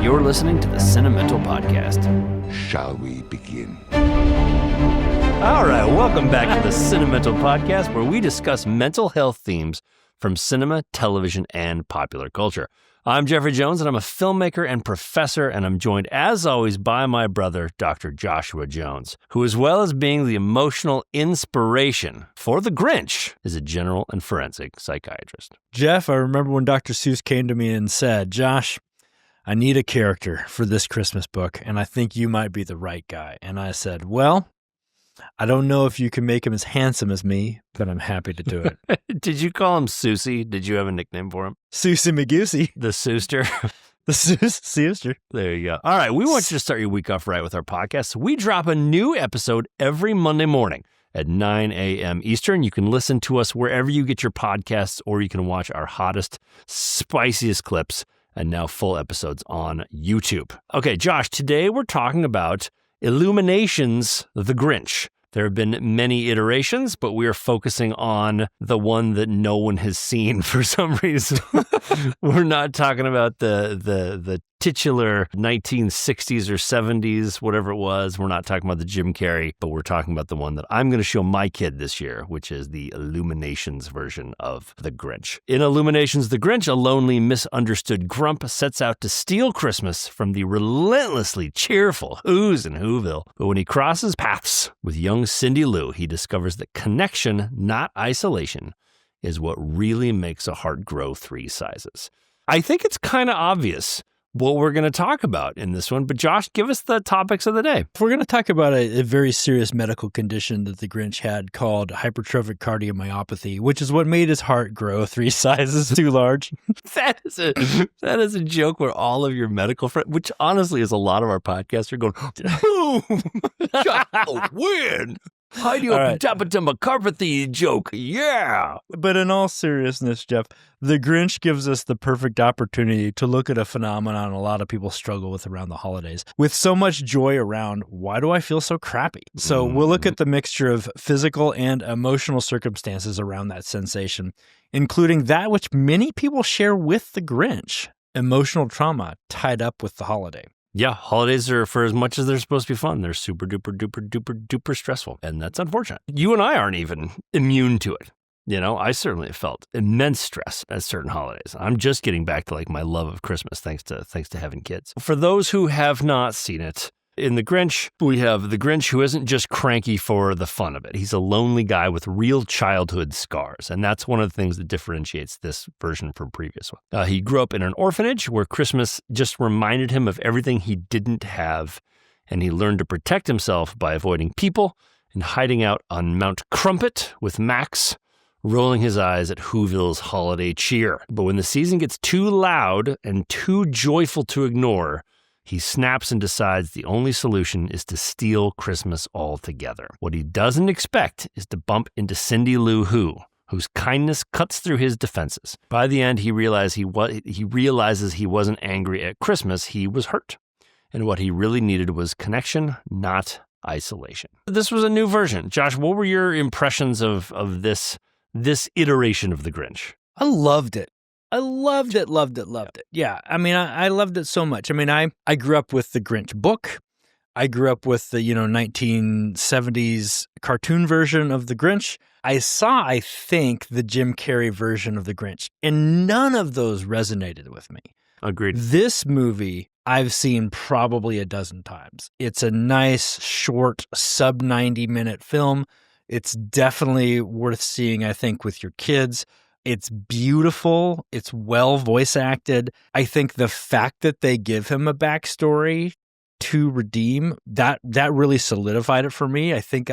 You're listening to the Cinemental podcast. Shall we begin? All right, welcome back to the Cinemental podcast, where we discuss mental health themes from cinema, television, and popular culture. I'm Jeffrey Jones, and I'm a filmmaker and professor, and I'm joined, as always, by my brother, Dr. Joshua Jones, who, as well as being the emotional inspiration for The Grinch, is a general and forensic psychiatrist. Jeff, I remember when Dr. Seuss came to me and said, Josh, I need a character for this Christmas book, and I think you might be the right guy. And I said, well, I don't know if you can make him as handsome as me, but I'm happy to do it. Did you call him Susie? Did you have a nickname for him? Susie McGoosey. The Seuster? The Seuster. There you go. All right, we want you to start your week off right with our podcast. We drop a new episode every Monday morning at 9 a.m. Eastern. You can listen to us wherever you get your podcasts, or you can watch our hottest, spiciest clips and now full episodes on YouTube. Okay, Josh, today we're talking about Illumination's The Grinch. There have been many iterations, but we are focusing on the one that no one has seen for some reason. We're not talking about the titular 1960s or 70s, whatever it was. We're not talking about the Jim Carrey, but we're talking about the one that I'm going to show my kid this year, which is the Illuminations version of The Grinch. In Illuminations The Grinch, a lonely, misunderstood grump sets out to steal Christmas from the relentlessly cheerful Who's in Whoville. But when he crosses paths with young Cindy Lou, he discovers that connection, not isolation, is what really makes a heart grow 3 sizes. I think it's kind of obvious what we're going to talk about in this one, but Josh, give us the topics of the day. We're going to talk about a very serious medical condition that the Grinch had called hypertrophic cardiomyopathy, which is what made his heart grow 3 sizes too large. That is a joke where all of your medical friends, which honestly is a lot of our podcasts, are going, boom, win. Cardiomyopathy joke, yeah. But in all seriousness, Jeff, The Grinch gives us the perfect opportunity to look at a phenomenon a lot of people struggle with around the holidays. With so much joy around, why do I feel so crappy? So we'll look at the mixture of physical and emotional circumstances around that sensation, including that which many people share with The Grinch, emotional trauma tied up with the holiday. Yeah, holidays are, for as much as they're supposed to be fun, they're super duper duper duper duper stressful. And that's unfortunate. You and I aren't even immune to it. You know, I certainly have felt immense stress at certain holidays. I'm just getting back to like my love of Christmas thanks to having kids. For those who have not seen it, in The Grinch, we have the Grinch who isn't just cranky for the fun of it. He's a lonely guy with real childhood scars, and that's one of the things that differentiates this version from previous one. He grew up in an orphanage where Christmas just reminded him of everything he didn't have, and he learned to protect himself by avoiding people and hiding out on Mount Crumpet with Max, rolling his eyes at Whoville's holiday cheer. But when the season gets too loud and too joyful to ignore, he snaps and decides the only solution is to steal Christmas altogether. What he doesn't expect is to bump into Cindy Lou Who, whose kindness cuts through his defenses. By the end, he realizes he wasn't angry at Christmas, he was hurt. And what he really needed was connection, not isolation. This was a new version. Josh, what were your impressions of this iteration of The Grinch? I loved it. Loved it. Yeah, I mean, I loved it so much. I mean, I grew up with the Grinch book. I grew up with the, 1970s cartoon version of the Grinch. I saw, I think, the Jim Carrey version of the Grinch, and none of those resonated with me. Agreed. This movie I've seen probably a dozen times. It's a nice, short, sub 90-minute film. It's definitely worth seeing, I think, with your kids. It's beautiful. It's well voice acted. I think the fact that they give him a backstory to redeem, that really solidified it for me. I think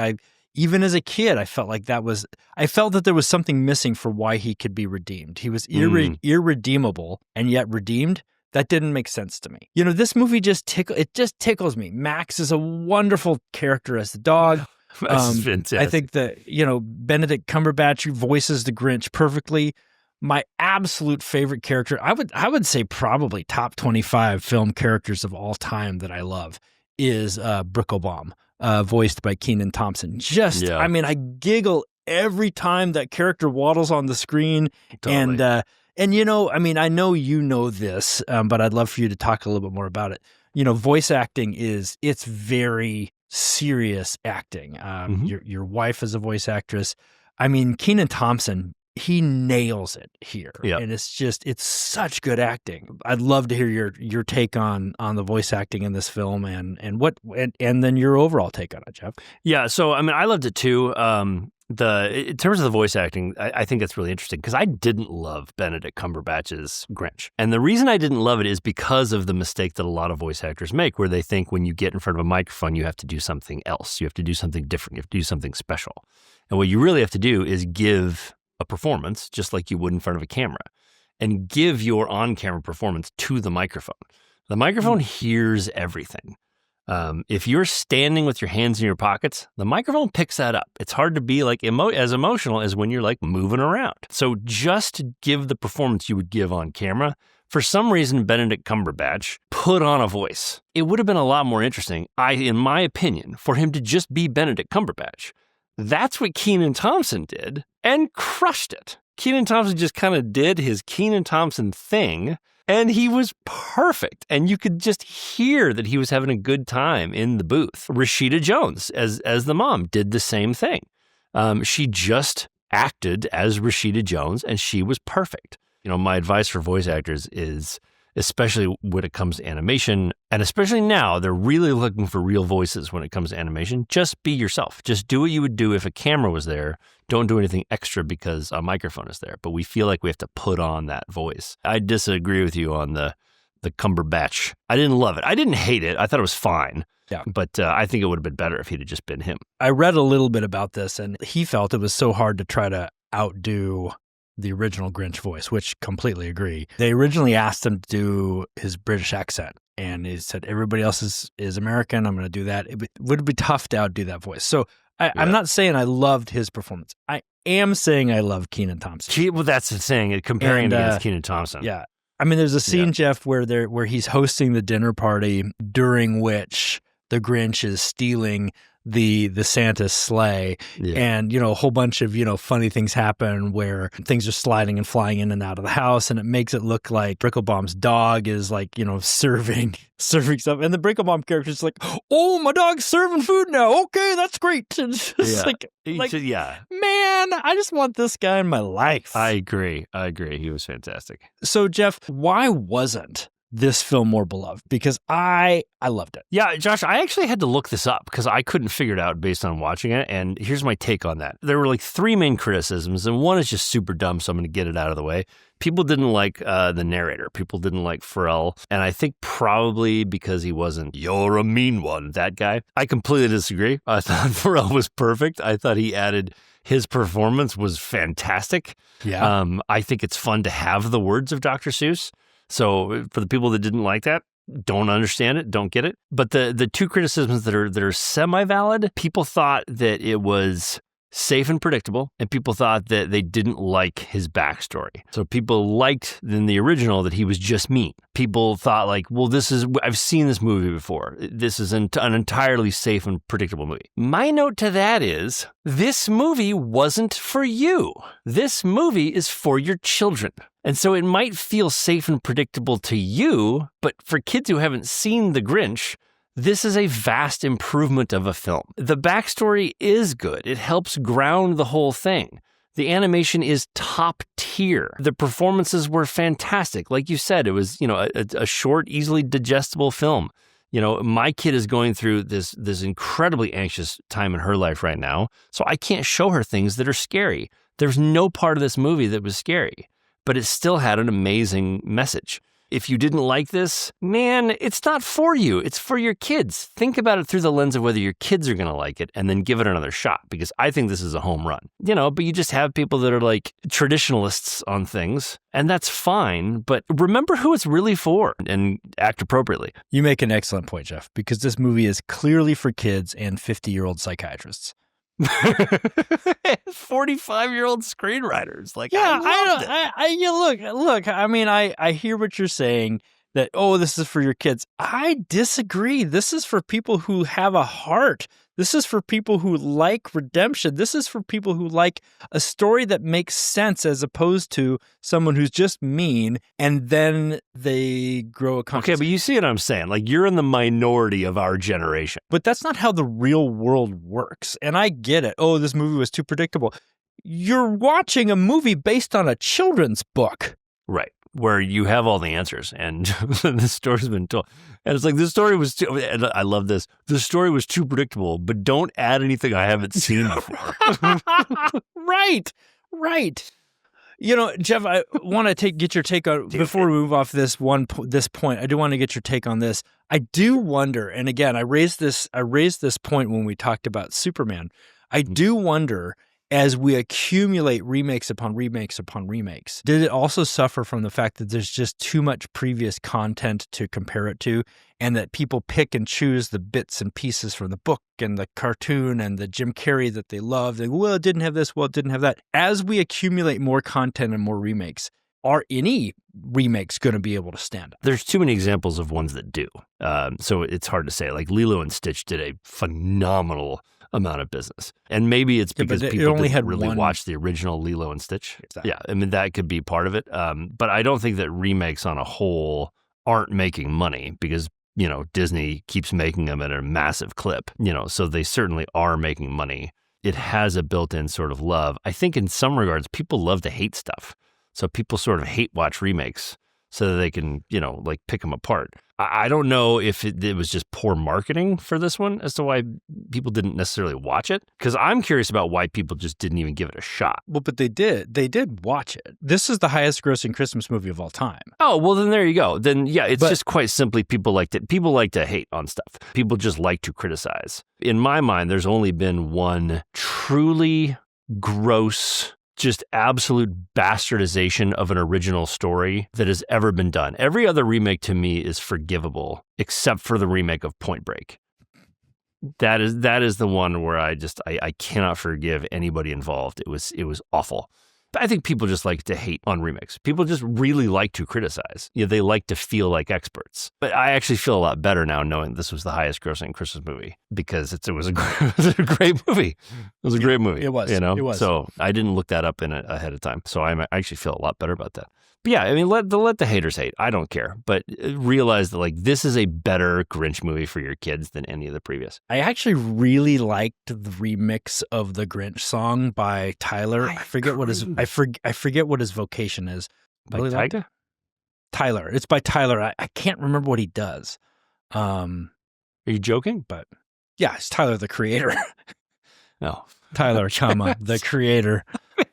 even as a kid, I felt that there was something missing for why he could be redeemed. He was irredeemable and yet redeemed. That didn't make sense to me. This movie just tickles me. Max is a wonderful character as the dog. That's fantastic. I think that, Benedict Cumberbatch voices the Grinch perfectly. My absolute favorite character, I would say probably top 25 film characters of all time that I love, is Bricklebaum, voiced by Kenan Thompson. I mean, I giggle every time that character waddles on the screen. Totally. And, I mean, I know you know this, but I'd love for you to talk a little bit more about it. Voice acting it's very serious acting. Your wife is a voice actress. I mean, Kenan Thompson, he nails it here. Yep. And it's such good acting. I'd love to hear your take on the voice acting in this film and then your overall take on it, Jeff. Yeah, so I mean, I loved it too. In terms of the voice acting, I think that's really interesting because I didn't love Benedict Cumberbatch's Grinch. And the reason I didn't love it is because of the mistake that a lot of voice actors make, where they think when you get in front of a microphone, you have to do something else. You have to do something different. You have to do something special. And what you really have to do is give a performance just like you would in front of a camera, and give your on-camera performance to the microphone. The microphone hears everything. If you're standing with your hands in your pockets, the microphone picks that up. It's hard to be like as emotional as when you're like moving around. So just to give the performance you would give on camera, for some reason, Benedict Cumberbatch put on a voice. It would have been a lot more interesting, in my opinion, for him to just be Benedict Cumberbatch. That's what Kenan Thompson did and crushed it. Kenan Thompson just kind of did his Kenan Thompson thing, and he was perfect. And you could just hear that he was having a good time in the booth. Rashida Jones, as the mom, did the same thing. She just acted as Rashida Jones, and she was perfect. My advice for voice actors is, especially when it comes to animation, and especially now, they're really looking for real voices when it comes to animation. Just be yourself. Just do what you would do if a camera was there. Don't do anything extra because a microphone is there. But we feel like we have to put on that voice. I disagree with you on the Cumberbatch. I didn't love it. I didn't hate it. I thought it was fine. Yeah. But I think it would have been better if he'd have just been him. I read a little bit about this, and he felt it was so hard to try to outdo the original Grinch voice, which completely agree. They originally asked him to do his British accent, and he said, everybody else is American. I'm going to do that. It would be tough to outdo that voice. So I'm not saying I loved his performance. I am saying I love Kenan Thompson. Well, that's the thing, comparing him against Kenan Thompson. Yeah. I mean, there's a scene, Jeff, where he's hosting the dinner party during which the Grinch is stealing the Santa's sleigh, and a whole bunch of funny things happen where things are sliding and flying in and out of the house, and it makes it look like Bricklebaum's dog is like serving stuff, and the Bricklebaum character is like, "Oh, my dog's serving food now. Okay, that's great." And it's just man, I just want this guy in my life. I agree. He was fantastic. So, Jeff, why wasn't this film more beloved? Because I loved it. Yeah, Josh, I actually had to look this up because I couldn't figure it out based on watching it. And here's my take on that. There were like three main criticisms, and one is just super dumb, so I'm going to get it out of the way. People didn't like the narrator. People didn't like Pharrell. And I think probably because he wasn't, "You're a mean one," that guy. I completely disagree. I thought Pharrell was perfect. I thought his performance was fantastic. Yeah. I think it's fun to have the words of Dr. Seuss. So for the people that didn't like that, don't understand it, don't get it. But the two criticisms that are semi-valid, people thought that it was safe and predictable, and people thought that they didn't like his backstory. So people liked in the original that he was just mean. People thought like, well, I've seen this movie before. This is an entirely safe and predictable movie. My note to that is, this movie wasn't for you. This movie is for your children. And so it might feel safe and predictable to you, but for kids who haven't seen The Grinch, this is a vast improvement of a film. The backstory is good. It helps ground the whole thing. The animation is top tier. The performances were fantastic. Like you said, it was, a short, easily digestible film. My kid is going through this incredibly anxious time in her life right now, so I can't show her things that are scary. There's no part of this movie that was scary, but it still had an amazing message. If you didn't like this, man, it's not for you. It's for your kids. Think about it through the lens of whether your kids are going to like it, and then give it another shot, because I think this is a home run. But you just have people that are like traditionalists on things, and that's fine. But remember who it's really for and act appropriately. You make an excellent point, Jeff, because this movie is clearly for kids and 50-year-old psychiatrists. 45-year-old screenwriters. Like, yeah, look. I mean, I hear what you're saying. that, oh, this is for your kids. I disagree. This is for people who have a heart. This is for people who like redemption. This is for people who like a story that makes sense as opposed to someone who's just mean and then they grow a conscience. Okay, but you see what I'm saying? Like, you're in the minority of our generation. But that's not how the real world works. And I get it. Oh, this movie was too predictable. You're watching a movie based on a children's book. Right. Where you have all the answers and the story's been told. And it's like, this story was too, and I love this. The story was too predictable, but don't add anything I haven't seen before. Right. You know, Jeff, I want to get your take on, before we move off this point, I do want to get your take on this. I do wonder, and again, I raised this point when we talked about Superman. I do wonder, as we accumulate remakes upon remakes upon remakes, did it also suffer from the fact that there's just too much previous content to compare it to, and that people pick and choose the bits and pieces from the book and the cartoon and the Jim Carrey that they loved, and, well, it didn't have this, well, it didn't have that. As we accumulate more content and more remakes, are any remakes going to be able to stand up? There's too many examples of ones that do. So it's hard to say. Like, Lilo and Stitch did a phenomenal amount of business. And maybe it's because people only didn't really watch the original Lilo and Stitch. Exactly. Yeah, I mean, that could be part of it. But I don't think that remakes on a whole aren't making money because, you know, Disney keeps making them at a massive clip, you know, so they certainly are making money. It has a built-in sort of love. I think in some regards, people love to hate stuff. So people sort of hate watch remakes so that they can, you know, like pick them apart. I don't know if it was just poor marketing for this one as to why people didn't necessarily watch it. Because I'm curious about why people just didn't even give it a shot. Well, but they did. They did watch it. This is the highest grossing Christmas movie of all time. Oh, well, then there you go. Then, yeah, it's just quite simply people like to hate on stuff. People just like to criticize. In my mind, there's only been one truly gross, just absolute bastardization of an original story that has ever been done. Every other remake to me is forgivable, except for the remake of Point Break. That is the one where I cannot forgive anybody involved. It was awful. I think people just like to hate on remakes. People just really like to criticize. You know, they like to feel like experts. But I actually feel a lot better now knowing this was the highest grossing Christmas movie because it was a great movie. It was a great movie. It was. You know? It was. So I didn't look that up ahead of time. So I actually feel a lot better about that. But yeah, I mean, let the haters hate. I don't care. But realize that, like, this is a better Grinch movie for your kids than any of the previous. I actually really liked the remix of the Grinch song by Tyler. I forget what his vocation is. By Tyga? Tyler. It's by Tyler. I can't remember what he does. Are you joking? But yeah, it's Tyler, the creator. No. Tyler, the creator.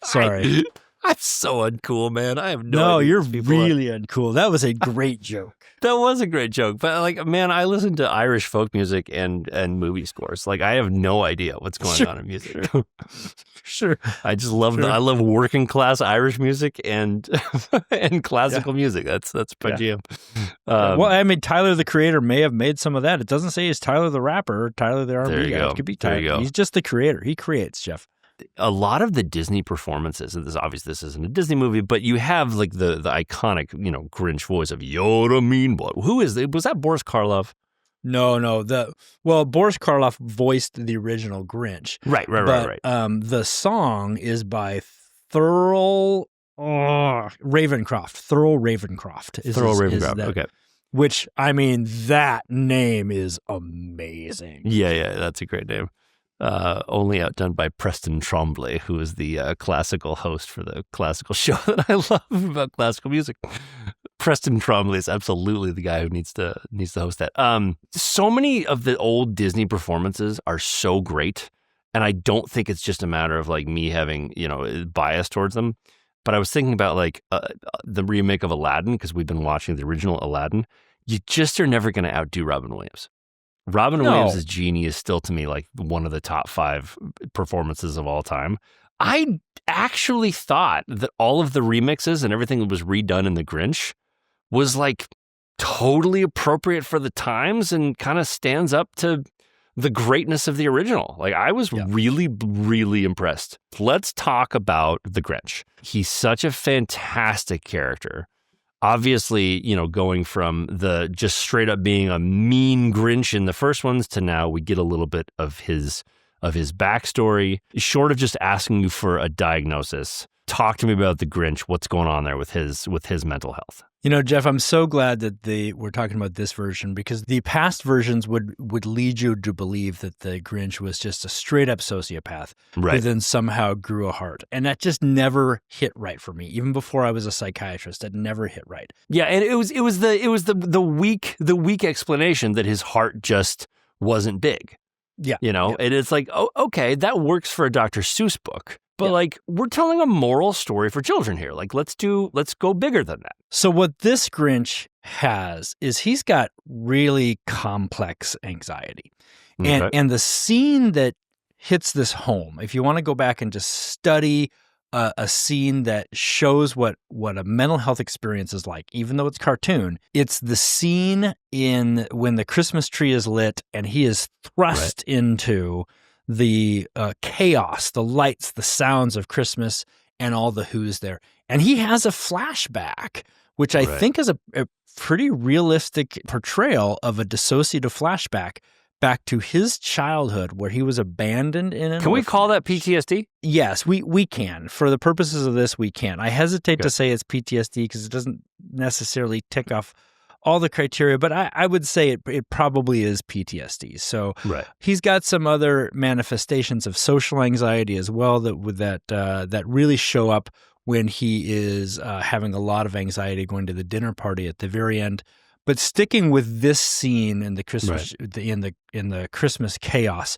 Sorry. I'm so uncool, man. I have no idea. You're really uncool. That was a great joke. That was a great joke. But, like, man, I listen to Irish folk music and movie scores. Like, I have no idea what's going on in music. Sure. I just love I love working class Irish music and classical music. That's my jam. Well, I mean, Tyler, the creator, may have made some of that. It doesn't say he's Tyler the rapper or Tyler the R&B guy. It could be Tyler. There you go. He's just the creator. He creates, Jeff. A lot of the Disney performances, and this isn't a Disney movie, but you have like the iconic, you know, Grinch voice of Yoda mean what? Who is it? Was that Boris Karloff? No. Boris Karloff voiced the original Grinch. Right. The song is by Thurl Ravencroft. Thurl Ravencroft. Okay. Which, I mean, that name is amazing. Yeah, that's a great name. Only outdone by Preston Tremblay, who is the classical host for the classical show that I love about classical music. Preston Tremblay is absolutely the guy who needs to host that. So many of the old Disney performances are so great, and I don't think it's just a matter of like me having, you know, bias towards them. But I was thinking about like the remake of Aladdin, because we've been watching the original Aladdin. You just are never going to outdo Robin Williams. Robin Williams' Genie is still, to me, like one of the top 5 performances of all time. I actually thought that all of the remixes and everything that was redone in The Grinch was like totally appropriate for the times and kind of stands up to the greatness of the original. Like, I was really, really impressed. Let's talk about The Grinch. He's such a fantastic character. Obviously, going from the just straight up being a mean Grinch in the first ones to now we get a little bit of his backstory. Short of just asking you for a diagnosis, talk to me about the Grinch. What's going on there with his mental health? Jeff, I'm so glad that we're talking about this version, because the past versions would lead you to believe that the Grinch was just a straight up sociopath who then somehow grew a heart. And that just never hit right for me. Even before I was a psychiatrist, it never hit right. Yeah, and it was the weak explanation that his heart just wasn't big. Yeah. And it's like, oh, okay, that works for a Dr. Seuss book. But like, we're telling a moral story for children here. Like, let's go bigger than that. So what this Grinch has is he's got really complex anxiety. And the scene that hits this home, if you want to go back and just study a scene that shows what a mental health experience is like, even though it's cartoon, it's the scene when the Christmas tree is lit and he is thrust into the chaos, the lights, the sounds of Christmas, and all the who's there. And he has a flashback, which I think is a pretty realistic portrayal of a dissociative flashback back to his childhood where he was abandoned in an Can we call that PTSD? Yes, we can. For the purposes of this, we can. I hesitate to say it's PTSD because it doesn't necessarily tick off all the criteria, but I would say it probably is PTSD. So he's got some other manifestations of social anxiety as well that really show up when he is having a lot of anxiety going to the dinner party at the very end. But sticking with this scene in the Christmas in the Christmas chaos,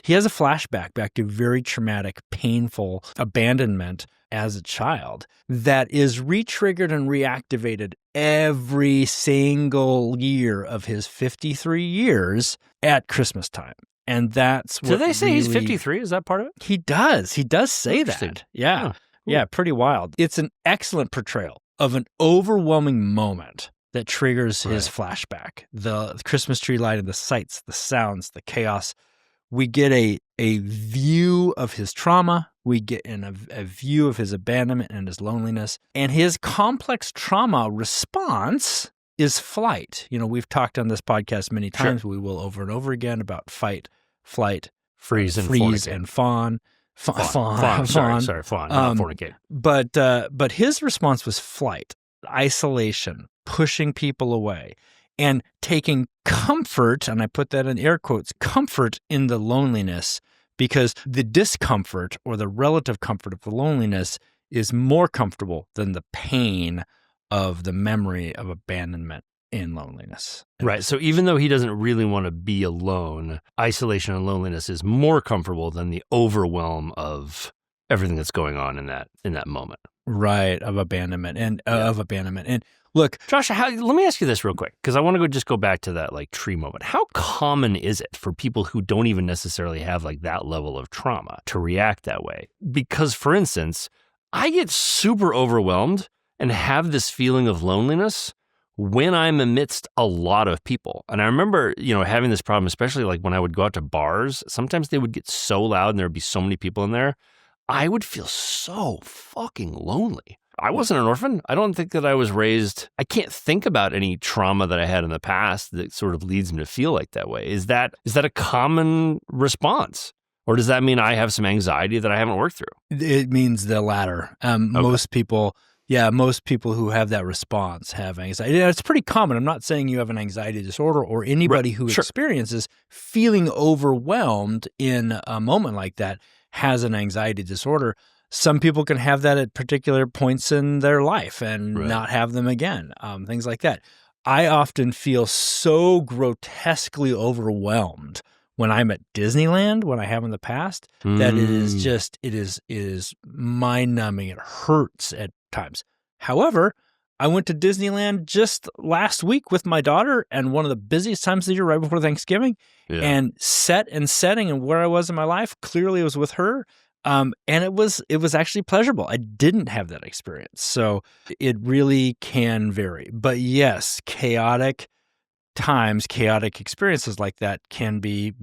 he has a flashback back to very traumatic, painful abandonment as a child that is re-triggered and reactivated every single year of his 53 years at Christmas time. And that's what Do they say he's 53? Is that part of it? He does. He does say that. Yeah. Huh. Yeah, pretty wild. It's an excellent portrayal of an overwhelming moment that triggers his flashback. The Christmas tree lighting, the sights, the sounds, the chaos. We get a view of his trauma. We get a view of his abandonment and his loneliness. And his complex trauma response is flight. We've talked on this podcast many times. We will over and over again about fight, flight, freeze, and fawn. Fawn. Sorry, fawn, not fornicate. But his response was flight, isolation, pushing people away, and taking comfort, and I put that in air quotes, comfort in the loneliness, because the discomfort or the relative comfort of the loneliness is more comfortable than the pain of the memory of abandonment in loneliness. Right. So even though he doesn't really want to be alone, isolation and loneliness is more comfortable than the overwhelm of everything that's going on in that moment. Right. Of abandonment and look, Josh, let me ask you this real quick, because I want to just go back to that like tree moment. How common is it for people who don't even necessarily have like that level of trauma to react that way? Because, for instance, I get super overwhelmed and have this feeling of loneliness when I'm amidst a lot of people. And I remember, having this problem, especially like when I would go out to bars. Sometimes they would get so loud and there would be so many people in there. I would feel so fucking lonely. I wasn't an orphan. I don't think that I was raised. I can't think about any trauma that I had in the past that sort of leads me to feel like that way. Is that a common response? Or does that mean I have some anxiety that I haven't worked through? It means the latter. Most people who have that response have anxiety. It's pretty common. I'm not saying you have an anxiety disorder or anybody who experiences feeling overwhelmed in a moment like that has an anxiety disorder. Some people can have that at particular points in their life and not have them again, things like that. I often feel so grotesquely overwhelmed when I'm at Disneyland, when I have in the past, that it is mind-numbing. It hurts at times. However, I went to Disneyland just last week with my daughter, and one of the busiest times of the year, right before Thanksgiving, and setting and where I was in my life, clearly it was with her. And it was actually pleasurable. I didn't have that experience. So it really can vary. But yes, chaotic times, chaotic experiences like that can be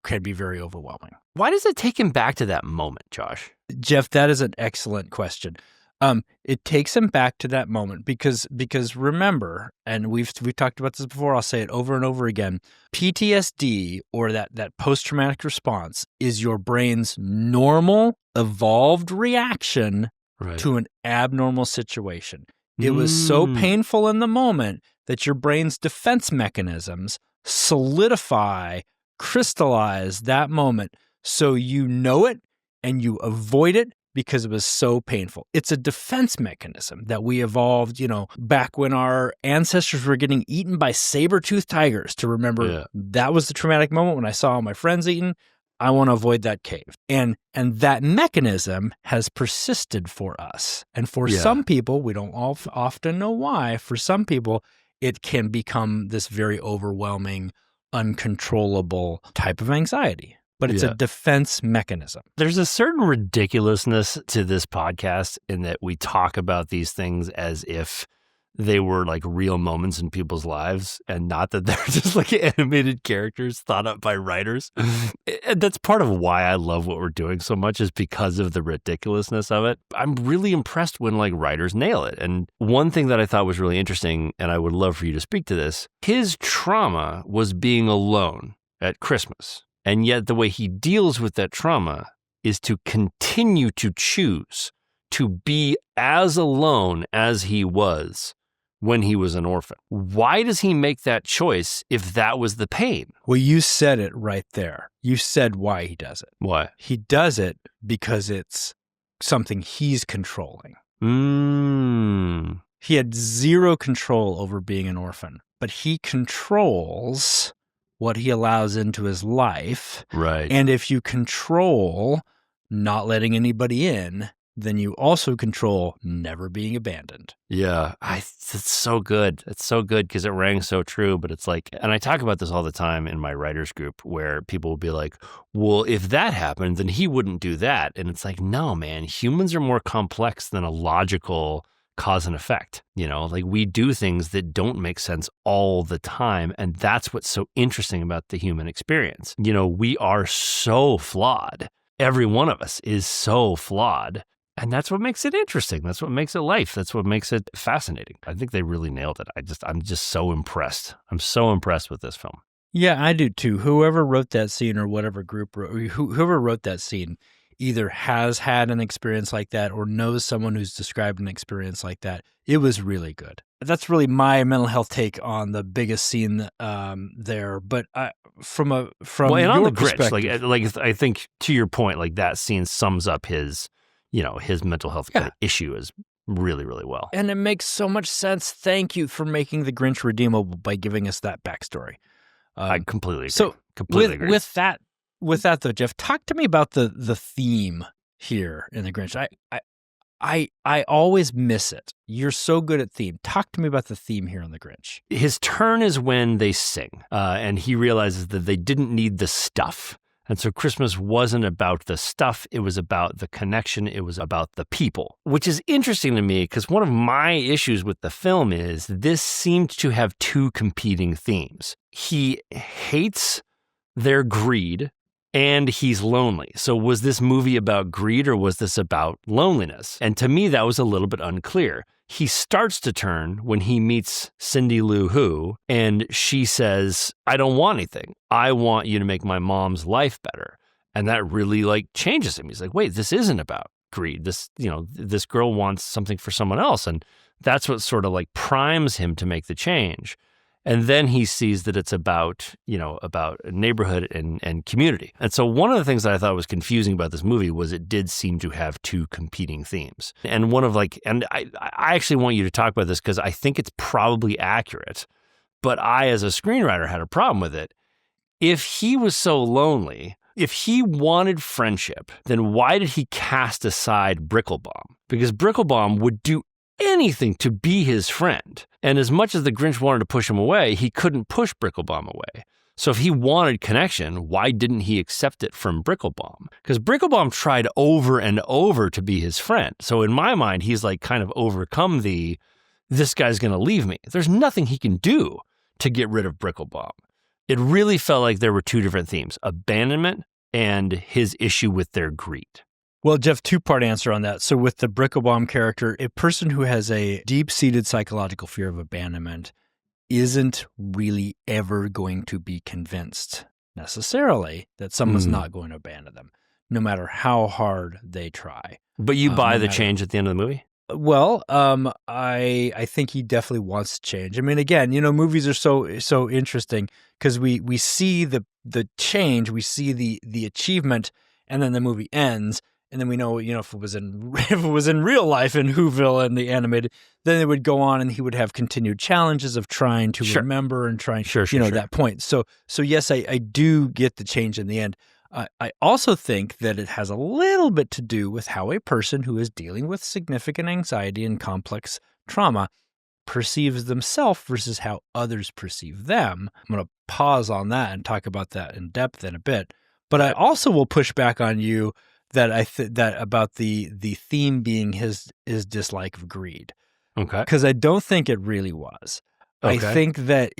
very overwhelming. Why does it take him back to that moment, Josh? Jeff, that is an excellent question. It takes him back to that moment because remember, and we've talked about this before, I'll say it over and over again. PTSD, or that post-traumatic response, is your brain's normal evolved reaction to an abnormal situation. It was so painful in the moment that your brain's defense mechanisms solidify, crystallize that moment so you know it and you avoid it because it was so painful. It's a defense mechanism that we evolved, back when our ancestors were getting eaten by saber-toothed tigers, to remember that was the traumatic moment when I saw all my friends eaten. I want to avoid that cave. And that mechanism has persisted for us. And for some people, we don't often know why, for some people, it can become this very overwhelming, uncontrollable type of anxiety. But it's a defense mechanism. There's a certain ridiculousness to this podcast in that we talk about these things as if they were like real moments in people's lives and not that they're just like animated characters thought up by writers. And that's part of why I love what we're doing so much, is because of the ridiculousness of it. I'm really impressed when like writers nail it. And one thing that I thought was really interesting, and I would love for you to speak to this, his trauma was being alone at Christmas. And yet the way he deals with that trauma is to continue to choose to be as alone as he was when he was an orphan. Why does he make that choice if that was the pain? Well, you said it right there. You said why he does it. Why? He does it because it's something he's controlling. He had zero control over being an orphan, but he controls what he allows into his life. Right. And if you control not letting anybody in, then you also control never being abandoned. Yeah. It's so good. It's so good because it rang so true. But it's like, and I talk about this all the time in my writers group where people will be like, well, if that happened, then he wouldn't do that. And it's like, no, man, humans are more complex than a logical cause and effect. Like we do things that don't make sense all the time. And that's what's so interesting about the human experience. We are so flawed. Every one of us is so flawed. And that's what makes it interesting. That's what makes it life. That's what makes it fascinating. I think they really nailed it. I'm just so impressed. I'm so impressed with this film. Yeah, I do too. Whoever wrote that scene, or whatever group, whoever wrote that scene, either has had an experience like that or knows someone who's described an experience like that. It was really good. That's really my mental health take on the biggest scene there. But from and your on the Grinch, like I think to your point, like that scene sums up his mental health kind of issue is really, really well. And it makes so much sense. Thank you for making the Grinch redeemable by giving us that backstory. I completely agree. So completely agree. With that though, Jeff, talk to me about the theme here in the Grinch. I always miss it. You're so good at theme. Talk to me about the theme here in the Grinch. His turn is when they sing, and he realizes that they didn't need the stuff. And so Christmas wasn't about the stuff. It was about the connection. It was about the people, which is interesting to me because one of my issues with the film is this seemed to have two competing themes. He hates their greed and he's lonely. So was this movie about greed or was this about loneliness? And to me, that was a little bit unclear. He starts to turn when he meets Cindy Lou Who, and she says, I don't want anything. I want you to make my mom's life better. And that really changes him. He's like, wait, this isn't about greed. This girl wants something for someone else. And that's what sort of primes him to make the change. And then he sees that it's about neighborhood and community. And so one of the things that I thought was confusing about this movie was it did seem to have two competing themes. And and I actually want you to talk about this because I think it's probably accurate, but I, as a screenwriter, had a problem with it. If he was so lonely, if he wanted friendship, then why did he cast aside Bricklebaum? Because Bricklebaum would do anything to be his friend. And as much as the Grinch wanted to push him away, he couldn't push Bricklebaum away. So if he wanted connection, why didn't he accept it from Bricklebaum? Because Bricklebaum tried over and over to be his friend. So in my mind, he's kind of overcome this guy's going to leave me. There's nothing he can do to get rid of Bricklebaum. It really felt like there were two different themes, abandonment and his issue with their greed. Well, Jeff, two-part answer on that. So with the Bricklebomb character, a person who has a deep-seated psychological fear of abandonment isn't really ever going to be convinced necessarily that someone's not going to abandon them, no matter how hard they try. But you buy the change at the end of the movie? Well, I think he definitely wants to change. I mean, again, movies are so interesting because we see the change, we see the achievement, and then the movie ends, and then we know, if it was in real life in Whoville and the animated, then it would go on, and he would have continued challenges of trying to remember and trying, that point. So yes, I do get the change in the end. I also think that it has a little bit to do with how a person who is dealing with significant anxiety and complex trauma perceives themselves versus how others perceive them. I'm going to pause on that and talk about that in depth in a bit. But I also will push back on you that that about the theme being his dislike of greed. Okay. Because I don't think it really was. Okay. I think that,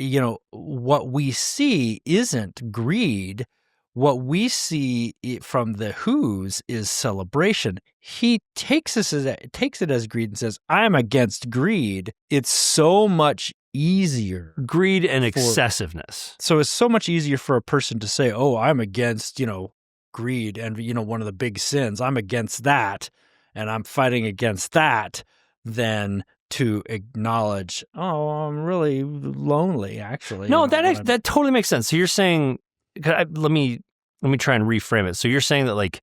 what we see isn't greed. What we see from the Who's is celebration. He takes it as greed and says, "I'm against greed." It's so much easier. Greed and excessiveness. So it's so much easier for a person to say, "Oh, I'm against, greed and, one of the big sins. I'm against that, and I'm fighting against that," than to acknowledge, "Oh, I'm really lonely, actually." No, that totally makes sense. So you're saying, let me try and reframe it. So you're saying that,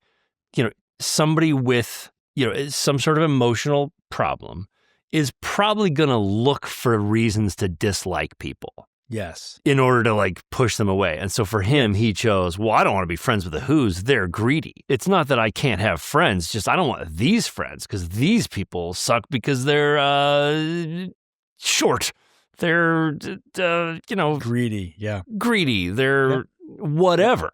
somebody with, some sort of emotional problem is probably going to look for reasons to dislike people. Yes. In order to push them away. And so for him, he chose, well, I don't want to be friends with the Who's. They're greedy. It's not that I can't have friends, just I don't want these friends because these people suck because they're short. They're, greedy. Yeah. Greedy. They're whatever.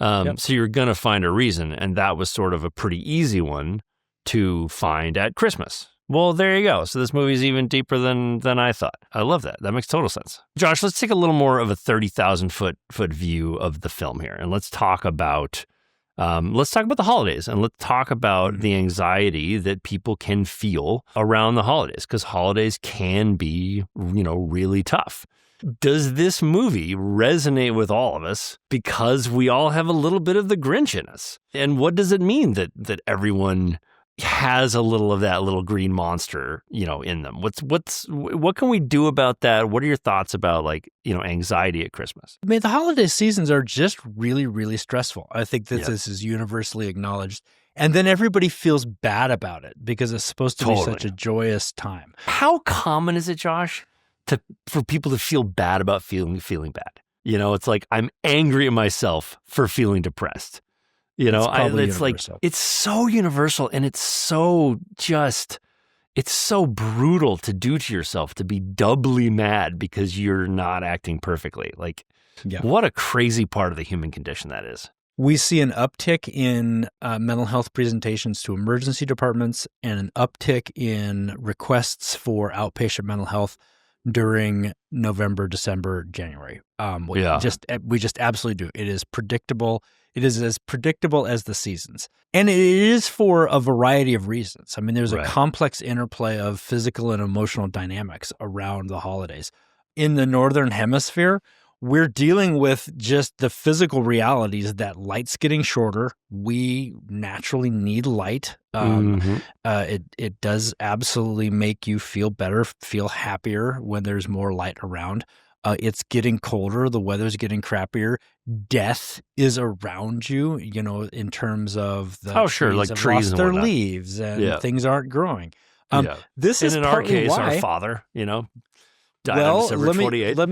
So you're going to find a reason. And that was sort of a pretty easy one to find at Christmas. Well, there you go. So this movie is even deeper than I thought. I love that. That makes total sense. Josh, let's take a little more of a 30,000 foot view of the film here. And let's talk about the holidays, and let's talk about the anxiety that people can feel around the holidays, because holidays can be, really tough. Does this movie resonate with all of us because we all have a little bit of the Grinch in us? And what does it mean that everyone has a little of that little green monster, in them? What can we do about that? What are your thoughts about anxiety at Christmas? I mean, the holiday seasons are just really, really stressful. I think that this is universally acknowledged. And then everybody feels bad about it because it's supposed to be such a joyous time. How common is it, Josh, for people to feel bad about feeling bad? It's like, I'm angry at myself for feeling depressed. It's so universal, and it's so brutal to do to yourself, to be doubly mad because you're not acting perfectly. What a crazy part of the human condition that is. We see an uptick in mental health presentations to emergency departments and an uptick in requests for outpatient mental health during November, December, January. We just absolutely do. It is predictable. It is as predictable as the seasons. And it is for a variety of reasons. I mean, there's a complex interplay of physical and emotional dynamics around the holidays. In the Northern Hemisphere, we're dealing with just the physical realities that light's getting shorter. We naturally need light. It does absolutely make you feel better, feel happier when there's more light around. It's getting colder. The weather's getting crappier. Death is around you, in terms of the trees have trees lost their leaves and things aren't growing. This is in our case, our father, died on December 28th. Let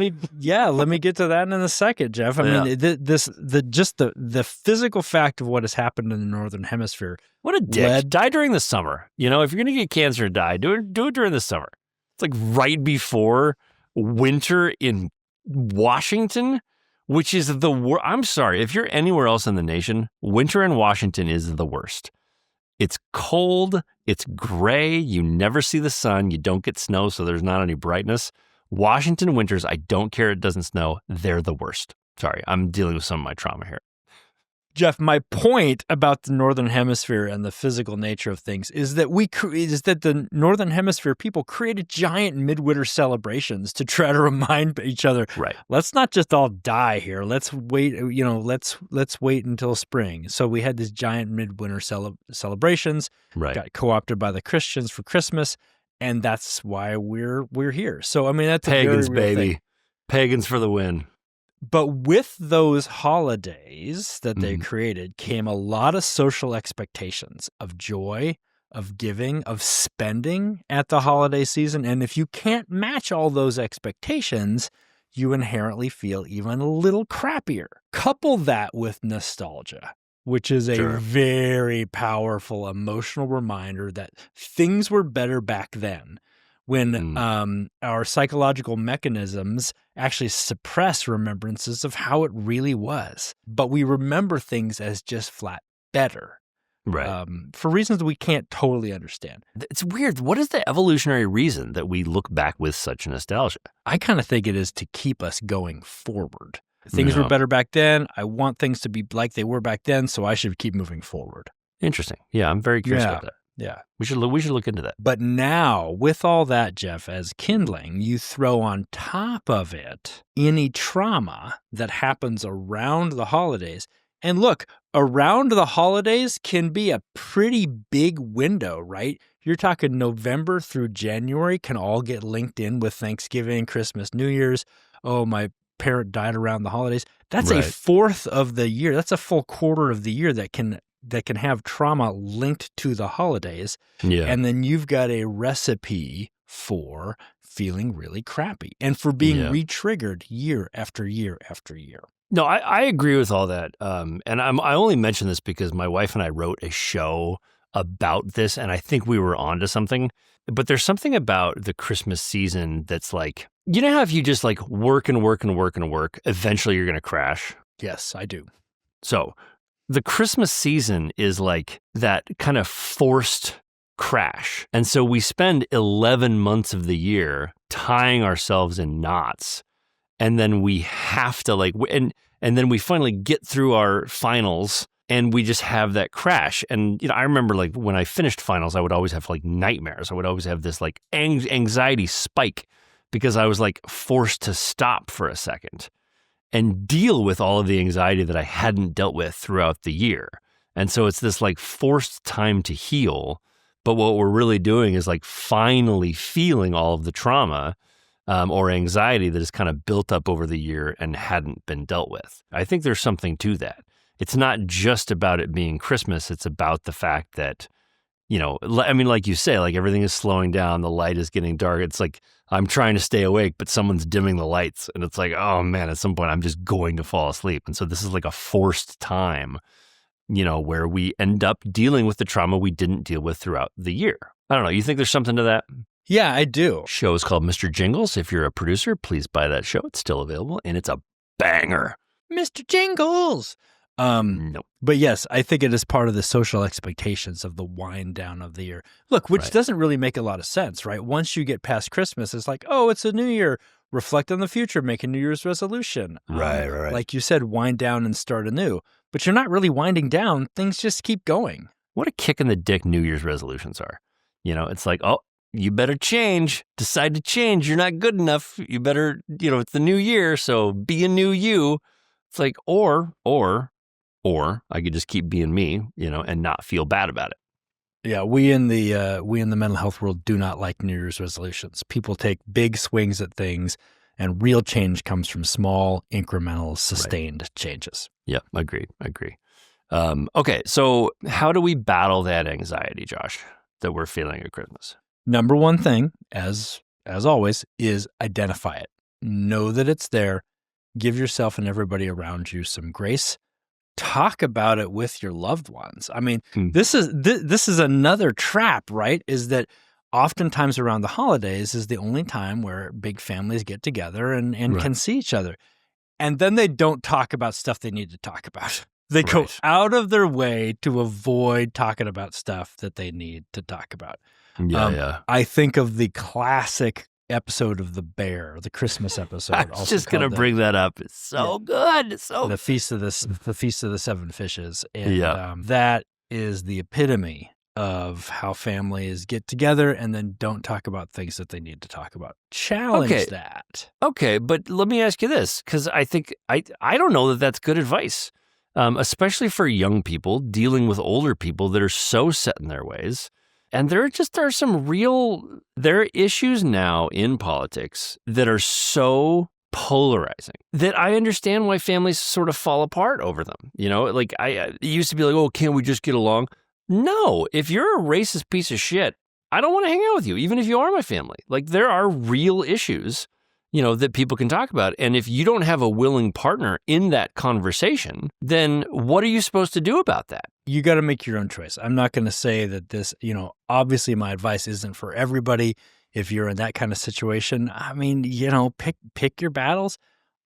me get to that in a second, Jeff. I mean, the physical fact of what has happened in the Northern Hemisphere. What a dick. Die during the summer. If you're going to get cancer and die, do it during the summer. It's right before winter in Washington, which is the worst. I'm sorry, if you're anywhere else in the nation, winter in Washington is the worst. It's cold, it's gray, you never see the sun, you don't get snow, so there's not any brightness. Washington winters, I don't care it doesn't snow, they're the worst. Sorry, I'm dealing with some of my trauma here. Jeff, my point about the Northern Hemisphere and the physical nature of things is that the Northern Hemisphere people created giant midwinter celebrations to try to remind each other, Right. let's not just all die here. Let's wait, let's wait until spring. So we had these giant midwinter celebrations, Right. got co-opted by the Christians for Christmas, and that's why we're here. So I mean, that's Pagans, a very real baby. thing. Pagans for the win. But with those holidays that they Mhm. created came a lot of social expectations of joy, of giving, of spending at the holiday season. And if you can't match all those expectations, you inherently feel even a little crappier. Couple that with nostalgia, which is a Sure. very powerful emotional reminder that things were better back then, when our psychological mechanisms actually suppress remembrances of how it really was. But we remember things as just flat better. Right. For reasons we can't totally understand. It's weird. What is the evolutionary reason that we look back with such nostalgia? I kind of think it is to keep us going forward. Things Yeah. were better back then. I want things to be like they were back then, so I should keep moving forward. Interesting. Yeah, I'm very curious about that. Yeah. We should look into that. But now, with all that, Jeff, as kindling, you throw on top of it any trauma that happens around the holidays. And look, around the holidays can be a pretty big window, right? You're talking November through January can all get linked in with Thanksgiving, Christmas, New Year's. Oh, my parent died around the holidays. That's Right. a fourth of the year. That's a full quarter of the year that can have trauma linked to the holidays. Yeah. And then you've got a recipe for feeling really crappy and for being re-triggered year after year after year. No, I agree with all that. And I only mention this because my wife and I wrote a show about this, and I think we were onto something. But there's something about the Christmas season that's like, you know how if you just like work and work and work and work, eventually you're going to crash? Yes, I do. So the Christmas season is like that kind of forced crash. And so we spend 11 months of the year tying ourselves in knots. And then we have to and then we finally get through our finals and we just have that crash. And, I remember like when I finished finals, I would always have like nightmares. I would always have this like anxiety spike because I was like forced to stop for a second and deal with all of the anxiety that I hadn't dealt with throughout the year. And so it's this like forced time to heal. But what we're really doing is like finally feeling all of the trauma or anxiety that is kind of built up over the year and hadn't been dealt with. I think there's something to that. It's not just about it being Christmas. It's about the fact that, I mean, like you say, like everything is slowing down. The light is getting dark. It's like I'm trying to stay awake, but someone's dimming the lights. And it's like, oh man, at some point I'm just going to fall asleep. And so this is like a forced time, where we end up dealing with the trauma we didn't deal with throughout the year. I don't know. You think there's something to that? Yeah, I do. Show is called Mr. Jingles. If you're a producer, please buy that show. It's still available, and it's a banger. Mr. Jingles. No. But yes, I think it is part of the social expectations of the wind down of the year. Look, which doesn't really make a lot of sense, right? Once you get past Christmas, it's like, oh, it's a new year. Reflect on the future, make a New Year's resolution. Right. Like you said, wind down and start anew. But you're not really winding down. Things just keep going. What a kick in the dick New Year's resolutions are. It's like, oh, you better change. Decide to change. You're not good enough. You better, it's the new year, so be a new you. It's like, or I could just keep being me, and not feel bad about it. Yeah, we in the mental health world do not like New Year's resolutions. People take big swings at things, and real change comes from small, incremental, sustained changes. Yeah, agreed. Okay, so how do we battle that anxiety, Josh, that we're feeling at Christmas? Number one thing, as always, is identify it. Know that it's there. Give yourself and everybody around you some grace. Talk about it with your loved ones. I mean, this is another trap, right? Is that oftentimes around the holidays is the only time where big families get together and can see each other. And then they don't talk about stuff they need to talk about. They go out of their way to avoid talking about stuff that they need to talk about. Yeah. I think of the classic episode of The Bear, the Christmas episode. I was also just going to called bring that up. It's so good. It's so the Feast of the Seven Fishes. And Yeah. that is the epitome of how families get together and then don't talk about things that they need to talk about. Challenge that. Okay, but let me ask you this, because I think I don't know that that's good advice, especially for young people dealing with older people that are so set in their ways. And there are issues now in politics that are so polarizing that I understand why families sort of fall apart over them. You know, like it used to be like, oh, can't we just get along? No, if you're a racist piece of shit, I don't want to hang out with you, even if you are my family. Like, there are real issues, that people can talk about. And if you don't have a willing partner in that conversation, then what are you supposed to do about that? You got to make your own choice. I'm not going to say that this, obviously my advice isn't for everybody. If you're in that kind of situation, I mean, pick your battles.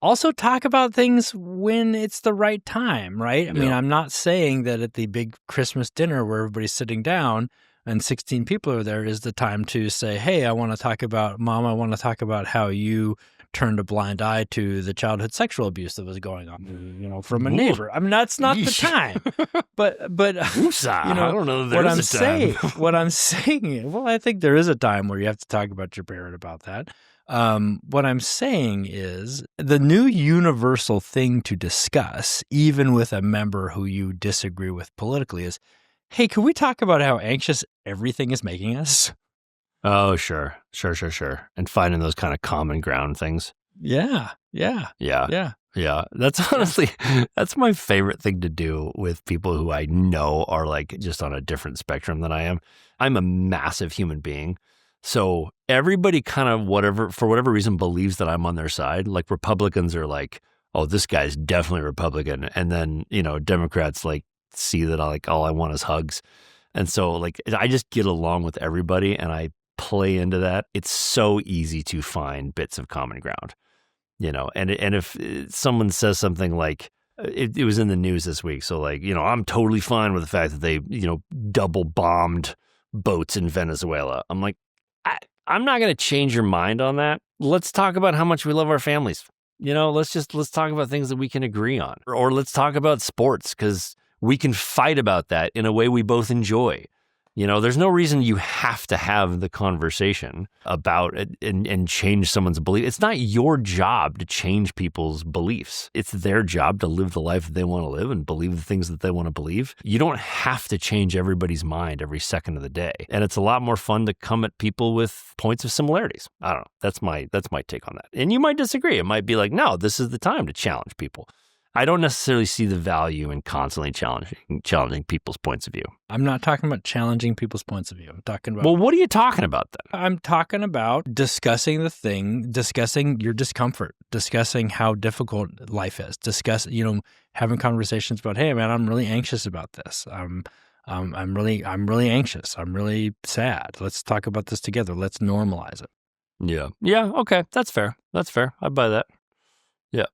Also talk about things when it's the right time, right? I mean, I'm not saying that at the big Christmas dinner where everybody's sitting down and 16 people are there is the time to say, hey, I want to talk about how you turned a blind eye to the childhood sexual abuse that was going on, from a neighbor. I mean, that's not the time. But I don't know that there is a time. What I'm saying, well, I think there is a time where you have to talk about your parent about that. What I'm saying is the new universal thing to discuss, even with a member who you disagree with politically, is, hey, can we talk about how anxious everything is making us? Oh, sure. And finding those kind of common ground things. Yeah. That's honestly, that's my favorite thing to do with people who I know are like just on a different spectrum than I am. I'm a massive human being. So everybody kind of for whatever reason believes that I'm on their side. Like Republicans are like, oh, this guy's definitely Republican. And then, Democrats like see that all I want is hugs. And so like, I just get along with everybody and I play into that. It's so easy to find bits of common ground, and if someone says something like, it was in the news this week. So like, I'm totally fine with the fact that they, double bombed boats in Venezuela. I'm like, I'm not going to change your mind on that. Let's talk about how much we love our families. Let's talk about things that we can agree on, or let's talk about sports because we can fight about that in a way we both enjoy. There's no reason you have to have the conversation about it and change someone's belief. It's not your job to change people's beliefs. It's their job to live the life that they want to live and believe the things that they want to believe. You don't have to change everybody's mind every second of the day. And it's a lot more fun to come at people with points of similarities. I don't know. That's my take on that. And you might disagree. It might be like, no, this is the time to challenge people. I don't necessarily see the value in constantly challenging people's points of view. I'm not talking about challenging people's points of view. I'm talking about... Well, what are you talking about then? I'm talking about discussing your discomfort, discussing how difficult life is, having conversations about, hey, man, I'm really anxious about this. I'm really anxious. I'm really sad. Let's talk about this together. Let's normalize it. Yeah. Okay. That's fair. I buy that. Yeah.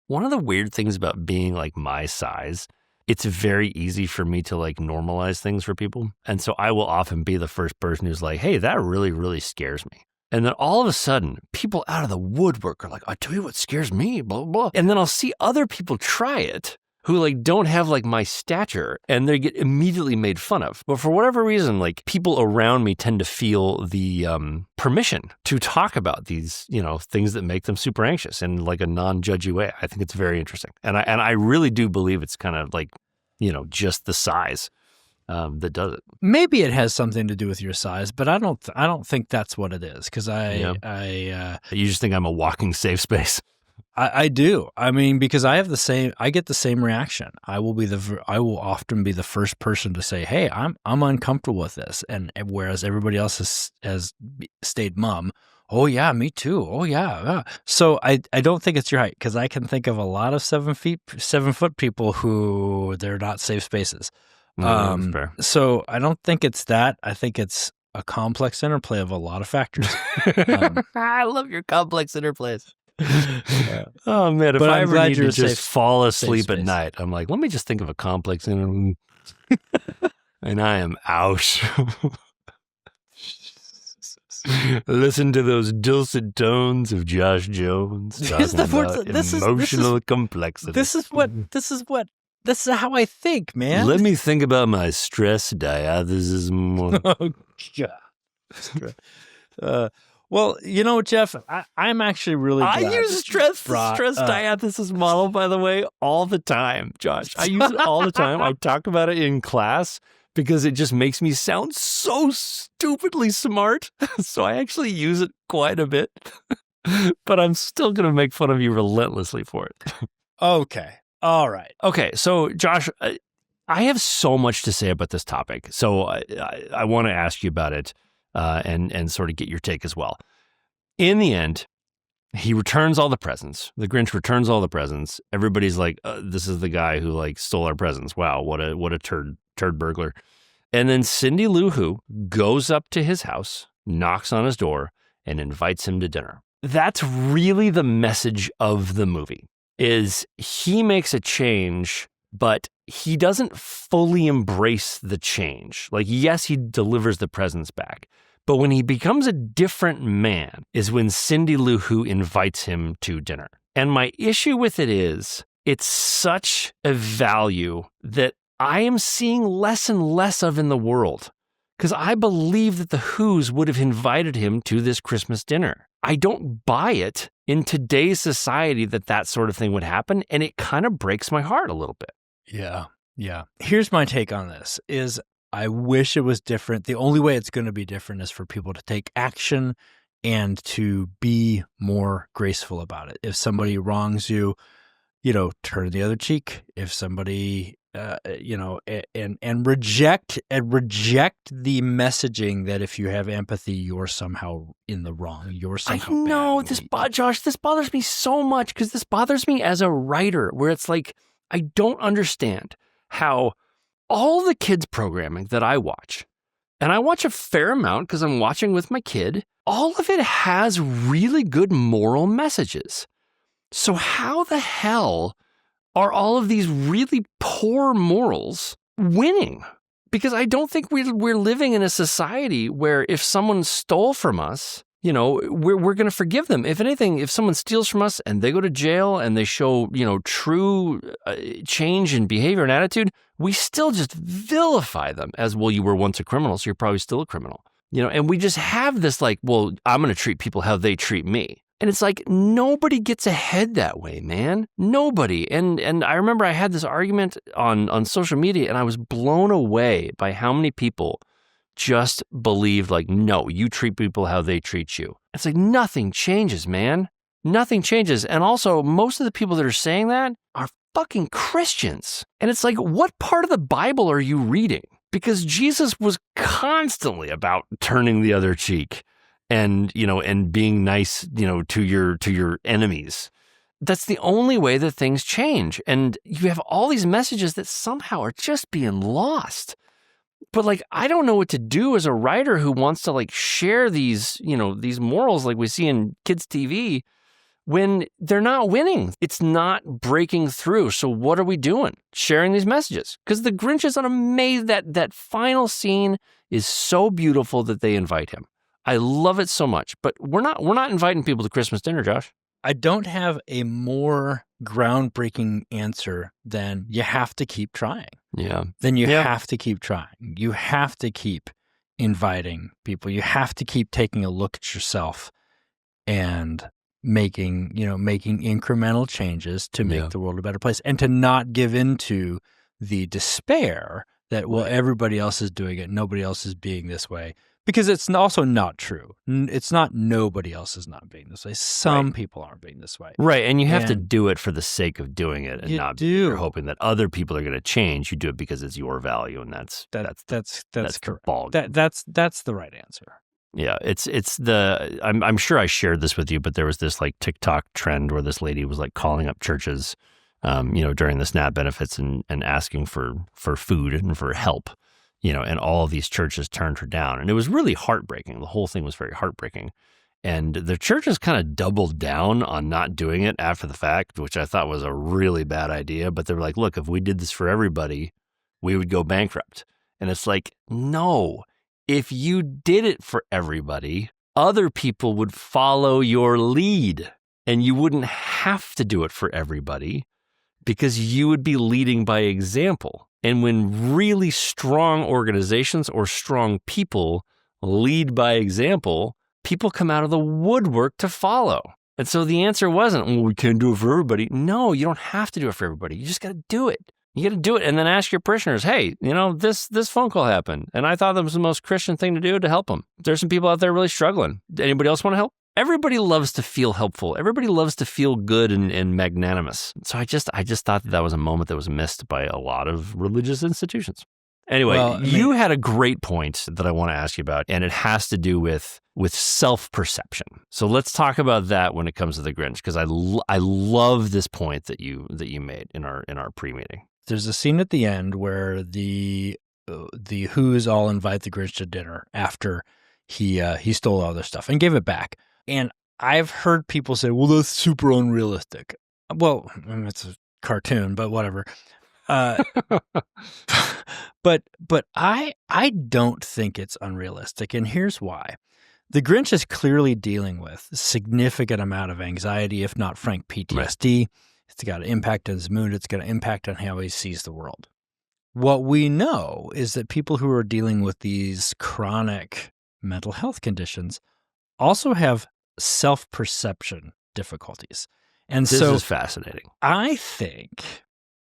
One of the weird things about being like my size, it's very easy for me to like normalize things for people. And so I will often be the first person who's like, hey, that really, really scares me. And then all of a sudden, people out of the woodwork are like, I'll tell you what scares me, blah, blah. And then I'll see other people try it who like don't have like my stature and they get immediately made fun of. But for whatever reason, like people around me tend to feel the permission to talk about these, things that make them super anxious in like a non-judgy way. I think it's very interesting. And I really do believe it's kind of like, just the size that does it. Maybe it has something to do with your size, but I don't think that's what it is. Cause you just think I'm a walking safe space. I do. I mean, because I get the same reaction. I will often be the first person to say, hey, I'm uncomfortable with this. And whereas everybody else has stayed mum. Oh yeah, me too. Oh yeah. So I don't think it's your height because I can think of a lot of 7 foot people who they're not safe spaces. Fair. So I don't think it's that. I think it's a complex interplay of a lot of factors. I love your complex interplays. Oh man, if I ever need to just fall asleep at night, I'm like, let me just think of a complex and I am out. Listen to those dulcet tones of Josh Jones talking about emotional complexity. This is how I think, man. Let me think about my stress diathesis more. Oh, God. Well, you know, Jeff, I'm actually really glad. I use stress diathesis model, by the way, all the time, Josh. I use it all the time. I talk about it in class because it just makes me sound so stupidly smart. So I actually use it quite a bit. But I'm still going to make fun of you relentlessly for it. Okay. All right. Okay. So, Josh, I have so much to say about this topic. So I want to ask you about it. And sort of get your take as well. In the end, he returns all the presents. The Grinch returns all the presents. Everybody's like, "This is the guy who like stole our presents. Wow, what a turd burglar!" And then Cindy Lou Who goes up to his house, knocks on his door, and invites him to dinner. That's really the message of the movie. Is he makes a change, but he doesn't fully embrace the change. Like, yes, he delivers the presents back. But when he becomes a different man is when Cindy Lou Who invites him to dinner. And my issue with it is it's such a value that I am seeing less and less of in the world. Because I believe that the Who's would have invited him to this Christmas dinner. I don't buy it in today's society that sort of thing would happen. And it kind of breaks my heart a little bit. Yeah. Here's my take on this is I wish it was different. The only way it's going to be different is for people to take action and to be more graceful about it. If somebody wrongs you, turn the other cheek. If somebody, and reject the messaging that if you have empathy, you're somehow in the wrong. You're somehow I know bad. Josh, this bothers me so much because this bothers me as a writer where it's like, I don't understand how all the kids programming that I watch, and I watch a fair amount because I'm watching with my kid, all of it has really good moral messages. So how the hell are all of these really poor morals winning? Because I don't think we're living in a society where if someone stole from us, we're going to forgive them. If anything, if someone steals from us and they go to jail and they show, true change in behavior and attitude, we still just vilify them as, well, you were once a criminal, so you're probably still a criminal. And we just have this like, well, I'm going to treat people how they treat me. And it's like, nobody gets ahead that way, man. Nobody. And I remember I had this argument on social media and I was blown away by how many people just believed like, no, you treat people how they treat you. It's like nothing changes, man. Nothing changes. And also, most of the people that are saying that are fucking Christians. And it's like, what part of the Bible are you reading? Because Jesus was constantly about turning the other cheek and, and being nice, to your enemies. That's the only way that things change. And you have all these messages that somehow are just being lost. But like, I don't know what to do as a writer who wants to like share these, these morals like we see in kids' TV when they're not winning. It's not breaking through. So what are we doing? Sharing these messages. Because the Grinch is amazing. That final scene is so beautiful that they invite him. I love it so much. But we're not inviting people to Christmas dinner, Josh. I don't have a more groundbreaking answer than you have to keep trying. Yeah. Then you have to keep trying. You have to keep inviting people. You have to keep taking a look at yourself and making incremental changes to make the world a better place and to not give into the despair that, well, everybody else is doing it. Nobody else is being this way. Because it's also not true. It's not nobody else is not being this way. Some people aren't being this way. Right, and you have to do it for the sake of doing it, and not you're hoping that other people are going to change. You do it because it's your value, and that's correct. the ball. That's the right answer. Yeah, it's the I'm sure I shared this with you, but there was this like TikTok trend where this lady was like calling up churches, during the SNAP benefits and asking for food and for help. And all of these churches turned her down. And it was really heartbreaking. The whole thing was very heartbreaking. And the churches kind of doubled down on not doing it after the fact, which I thought was a really bad idea. But they were like, look, if we did this for everybody, we would go bankrupt. And it's like, no, if you did it for everybody, other people would follow your lead and you wouldn't have to do it for everybody because you would be leading by example. And when really strong organizations or strong people lead by example, people come out of the woodwork to follow. And so the answer wasn't, well, we can't do it for everybody. No, you don't have to do it for everybody. You just got to do it. You got to do it and then ask your parishioners, hey, this phone call happened. And I thought that was the most Christian thing to do to help them. There's some people out there really struggling. Anybody else want to help? Everybody loves to feel helpful. Everybody loves to feel good and magnanimous. So I just thought that was a moment that was missed by a lot of religious institutions. Anyway, you had a great point that I want to ask you about, and it has to do with self-perception. So let's talk about that when it comes to the Grinch, because I love this point that you made in our pre-meeting. There's a scene at the end where the Who's all invite the Grinch to dinner after he stole all their stuff and gave it back. And I've heard people say, well, that's super unrealistic. Well, it's a cartoon, but whatever. But I don't think it's unrealistic, and here's why. The Grinch is clearly dealing with a significant amount of anxiety, if not frank PTSD. Right. It's got an impact on his mood. It's got an impact on how he sees the world. What we know is that people who are dealing with these chronic mental health conditions also have self-perception difficulties. And this is fascinating. I think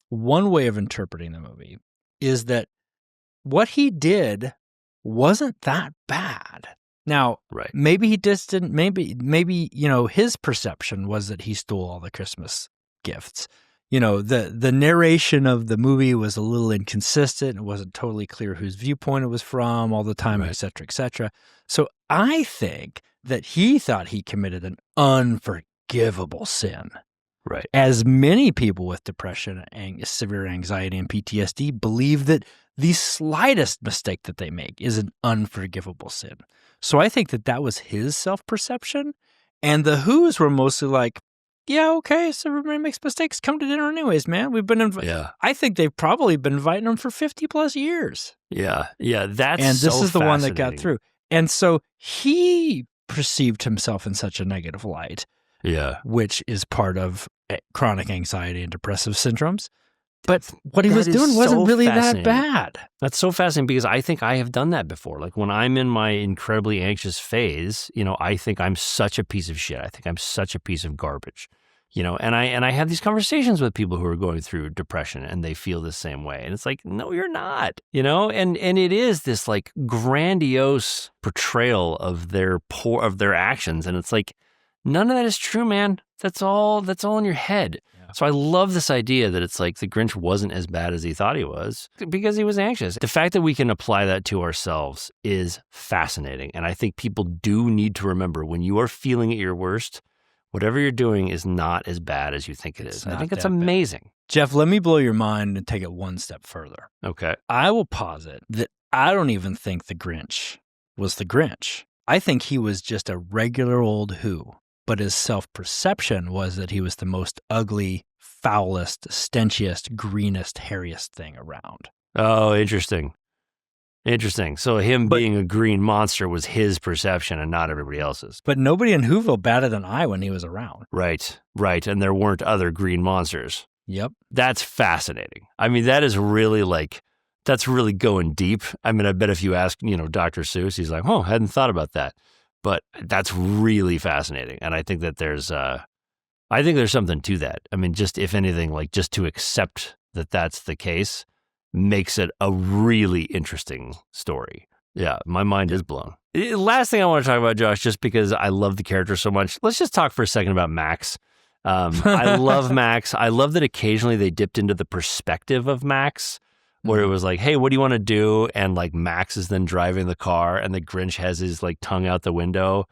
one way of interpreting the movie is that what he did wasn't that bad. Now, right. Maybe he just didn't, maybe, his perception was that he stole all the Christmas gifts. The narration of the movie was a little inconsistent. It wasn't totally clear whose viewpoint it was from all the time, right. Et cetera, et cetera. So I think that he thought he committed an unforgivable sin. Right. As many people with depression and severe anxiety and PTSD believe that the slightest mistake that they make is an unforgivable sin. So I think that was his self-perception. And the Who's were mostly like, yeah, okay, so everybody makes mistakes. Come to dinner anyways, man. We've been Yeah. I think they've probably been inviting them for 50 plus years. Yeah. That's and this so is the one that got through. And so he perceived himself in such a negative light. Yeah. Which is part of chronic anxiety and depressive syndromes. But what he was doing wasn't really that bad. That's so fascinating because I think I have done that before. Like when I'm in my incredibly anxious phase, I think I'm such a piece of shit. I think I'm such a piece of garbage, and I have these conversations with people who are going through depression and they feel the same way. And it's like, no, you're not, and it is this like grandiose portrayal of their actions. And it's like, none of that is true, man. That's all in your head. Yeah. So I love this idea that it's like the Grinch wasn't as bad as he thought he was because he was anxious. The fact that we can apply that to ourselves is fascinating. And I think people do need to remember when you are feeling at your worst, whatever you're doing is not as bad as you think it is. I think it's amazing. Bad. Jeff, let me blow your mind and take it one step further. Okay. I will posit that I don't even think the Grinch was the Grinch. I think he was just a regular old Who. But his self-perception was that he was the most ugly, foulest, stenchiest, greenest, hairiest thing around. Oh, interesting. So being a green monster was his perception and not everybody else's. But nobody in Whoville batted an eye when he was around. Right. And there weren't other green monsters. Yep. That's fascinating. I mean, that is really that's really going deep. I mean, I bet if you ask, Dr. Seuss, he's like, oh, I hadn't thought about that. But that's really fascinating. And I think that there's something to that. I mean, just if anything, like just to accept that that's the case makes it a really interesting story. Yeah, my mind is blown. Last thing I want to talk about, Josh, just because I love the character so much, let's just talk for a second about Max. I love Max. I love that occasionally they dipped into the perspective of Max, where it was like, hey, what do you want to do? And like Max is then driving the car and the Grinch has his like tongue out the window.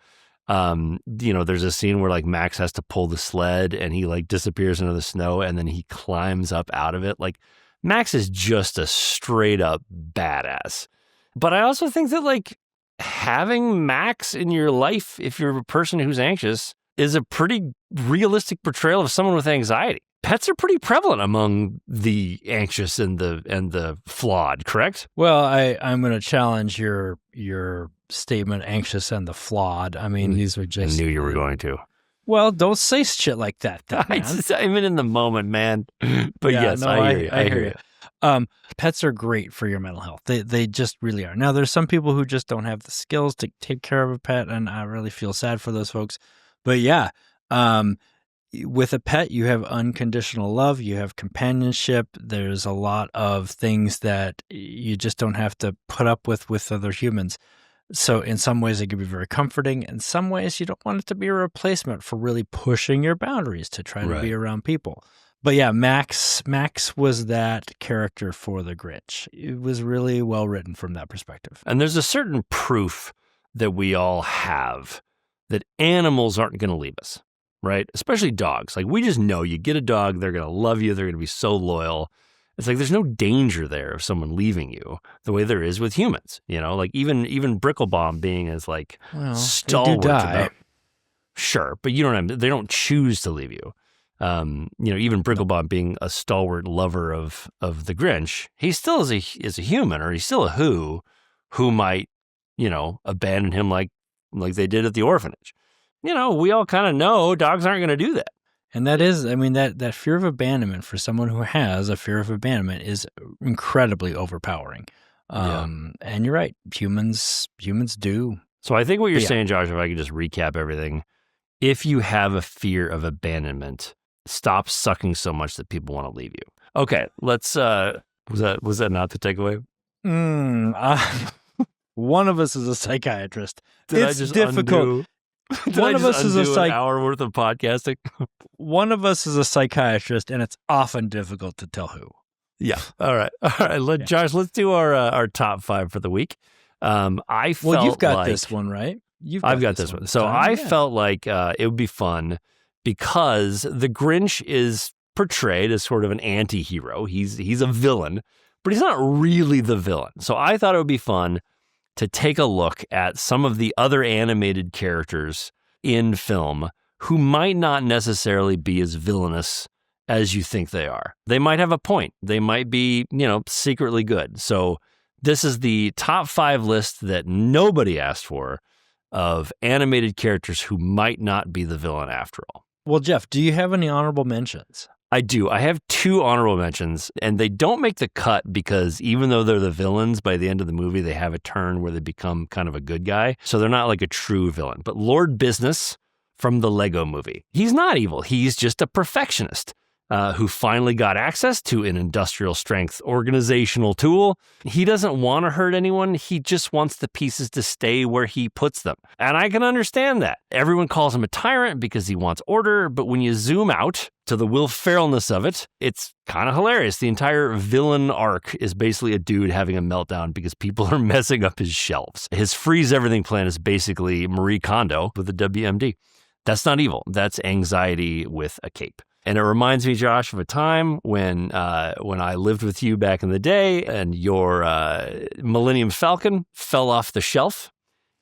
There's a scene where like Max has to pull the sled and he like disappears into the snow and then he climbs up out of it. Like Max is just a straight up badass. But I also think that like having Max in your life, if you're a person who's anxious, is a pretty realistic portrayal of someone with anxiety. pets are pretty prevalent among the anxious and the flawed, correct? Well, I'm going to challenge your statement, anxious and the flawed. I mean, these are just... I knew you were going to. Well, don't say shit like that, man. I'm in the moment, man. But Yeah, yes, no, I hear you. Pets are great for your mental health. They just really are. Now, there's some people who just don't have the skills to take care of a pet, and I really feel sad for those folks. But yeah, with a pet, you have unconditional love, you have companionship. There's a lot of things that you just don't have to put up with other humans. So in some ways, it can be very comforting. In some ways, you don't want it to be a replacement for really pushing your boundaries to try to be around people. But yeah, Max was that character for the Grinch. It was really well written from that perspective. And there's a certain proof that we all have that animals aren't going to leave us, right? Especially dogs. Like, we just know you get a dog, they're going to love you, they're going to be so loyal. It's like there's no danger there of someone leaving you the way there is with humans, you know? Like even Bricklebaum being as like stalwart. They do die. Sure, but they don't choose to leave you. Even Bricklebaum being a stalwart lover of the Grinch, he still is a human, or he's still a who might, abandon him like they did at the orphanage. We all kind of know dogs aren't going to do that. And that is, I mean, that fear of abandonment for someone who has a fear of abandonment is incredibly overpowering. And you're right, humans do. So I think what you're saying, Josh, if I could just recap everything, if you have a fear of abandonment, stop sucking so much that people want to leave you. Okay, let's, was that not the takeaway? One of us is a psychiatrist. It's difficult. One of us is an hour worth of podcasting. One of us is a psychiatrist, and it's often difficult to tell who. Yeah. All right. Josh, let's do our top 5 for the week. You've got this one, right? I've got this one. So I felt like it would be fun because the Grinch is portrayed as sort of an anti-hero. He's a villain, but he's not really the villain. So I thought it would be fun to take a look at some of the other animated characters in film who might not necessarily be as villainous as you think they are. They might have a point. They might be, secretly good. So this is the top 5 list that nobody asked for of animated characters who might not be the villain after all. Well, Jeff, do you have any honorable mentions? I do. I have 2 honorable mentions, and they don't make the cut because even though they're the villains, by the end of the movie, they have a turn where they become kind of a good guy. So they're not like a true villain. But Lord Business from the Lego Movie, he's not evil. He's just a perfectionist who finally got access to an industrial strength organizational tool. He doesn't want to hurt anyone. He just wants the pieces to stay where he puts them. And I can understand that. Everyone calls him a tyrant because he wants order. But when you zoom out to the Will Ferrellness of it, it's kind of hilarious. The entire villain arc is basically a dude having a meltdown because people are messing up his shelves. His freeze everything plan is basically Marie Kondo with a WMD. That's not evil. That's anxiety with a cape. And it reminds me, Josh, of a time when I lived with you back in the day and your Millennium Falcon fell off the shelf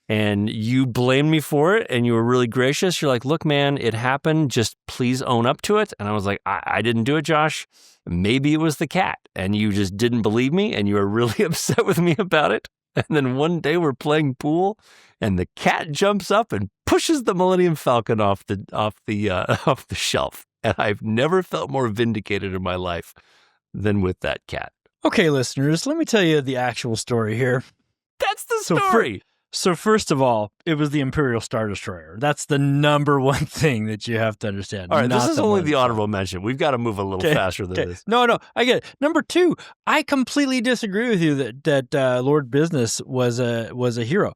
and you blamed me for it and you were really gracious. You're like, look, man, it happened. Just please own up to it. And I was like, I didn't do it, Josh. Maybe it was the cat. And you just didn't believe me and you were really upset with me about it. And then one day we're playing pool and the cat jumps up and pushes the Millennium Falcon off the shelf. And I've never felt more vindicated in my life than with that cat. Okay, listeners, let me tell you the actual story here. That's the story. So first of all, it was the Imperial Star Destroyer. That's the number one thing that you have to understand. All right, this is only the honorable mention. We've got to move a little faster than this. No, I get it. Number 2, I completely disagree with you that Lord Business was a hero.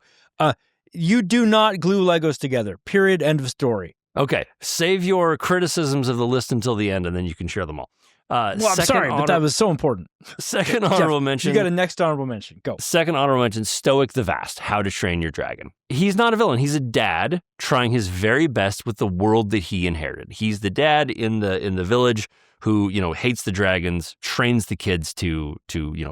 You do not glue Legos together. Period. End of story. Okay, save your criticisms of the list until the end, and then you can share them all. I'm sorry, but that was so important. Second honorable mention. You got a next honorable mention. Go. Second honorable mention, Stoic the Vast, How to Train Your Dragon. He's not a villain. He's a dad trying his very best with the world that he inherited. He's the dad in the village who, hates the dragons, trains the kids to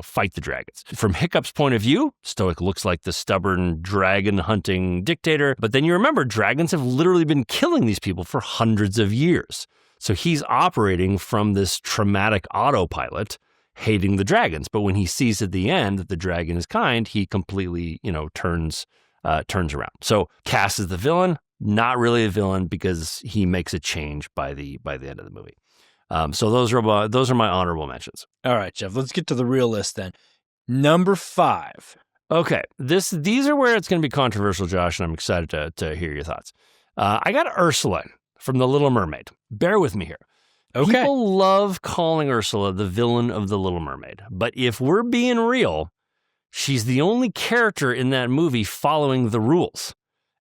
fight the dragons. From Hiccup's point of view, Stoic looks like the stubborn dragon hunting dictator. But then you remember, dragons have literally been killing these people for hundreds of years. So he's operating from this traumatic autopilot, hating the dragons. But when he sees at the end that the dragon is kind, he completely, turns around. So Cass is the villain, not really a villain because he makes a change by the end of the movie. So those are my honorable mentions. All right, Jeff, let's get to the real list then. Number 5. Okay, these are where it's going to be controversial, Josh, and I'm excited to hear your thoughts. I got Ursula from The Little Mermaid. Bear with me here. Okay. People love calling Ursula the villain of The Little Mermaid, but if we're being real, she's the only character in that movie following the rules.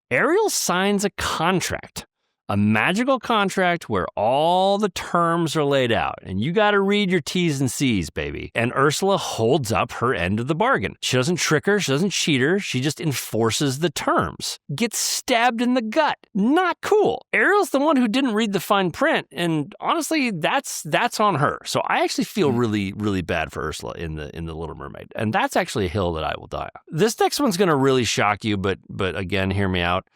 Ariel signs a contract, a magical contract where all the terms are laid out, and you got to read your T's and C's, baby. And Ursula holds up her end of the bargain. She doesn't trick her, she doesn't cheat her, she just enforces the terms. Gets stabbed in the gut. Not cool. Ariel's the one who didn't read the fine print, and honestly, that's on her. So I actually feel really, really bad for Ursula in the Little Mermaid, and that's actually a hill that I will die on. This next one's going to really shock you, but again, hear me out.